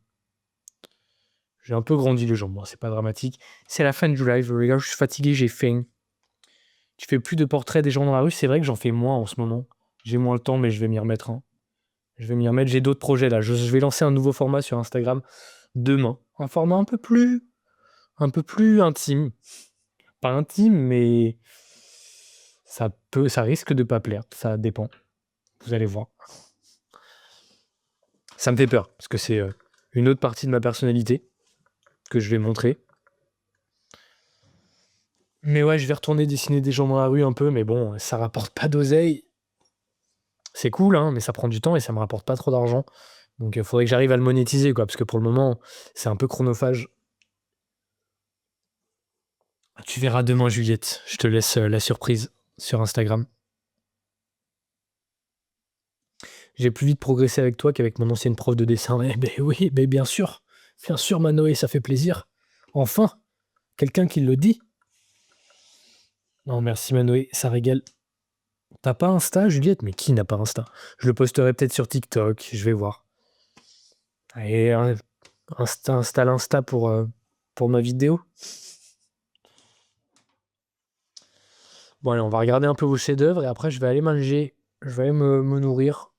J'ai un peu grandi les jambes. Bon, c'est pas dramatique. C'est la fin du live. Les gars, je suis fatigué, j'ai faim. Tu fais plus de portraits des gens dans la rue. C'est vrai que j'en fais moins en ce moment. J'ai moins le temps, mais je vais m'y remettre, hein. Je vais m'y remettre. J'ai d'autres projets là. Je vais lancer un nouveau format sur Instagram demain. Un format un peu plus intime. Pas intime, mais ça risque de pas plaire. Ça dépend. Vous allez voir. Ça me fait peur parce que c'est une autre partie de ma personnalité que je vais montrer. Mais ouais, je vais retourner dessiner des gens dans la rue un peu, mais bon, ça rapporte pas d'oseille. C'est cool, hein, mais ça prend du temps et ça me rapporte pas trop d'argent. Donc il faudrait que j'arrive à le monétiser, quoi, parce que pour le moment, c'est un peu chronophage. Tu verras demain, Juliette. Je te laisse la surprise sur Instagram. J'ai plus vite progressé avec toi qu'avec mon ancienne prof de dessin. Eh ben oui, ben bien sûr. Bien sûr, Manoé, ça fait plaisir. Enfin, quelqu'un qui le dit. Non, merci Manoé, ça régale. T'as pas Insta, Juliette? Mais qui n'a pas Insta? Je le posterai peut-être sur TikTok, je vais voir. Allez, installe Insta pour ma vidéo. Bon, allez, on va regarder un peu vos chefs-d'œuvre et après, je vais aller manger. Je vais aller me nourrir.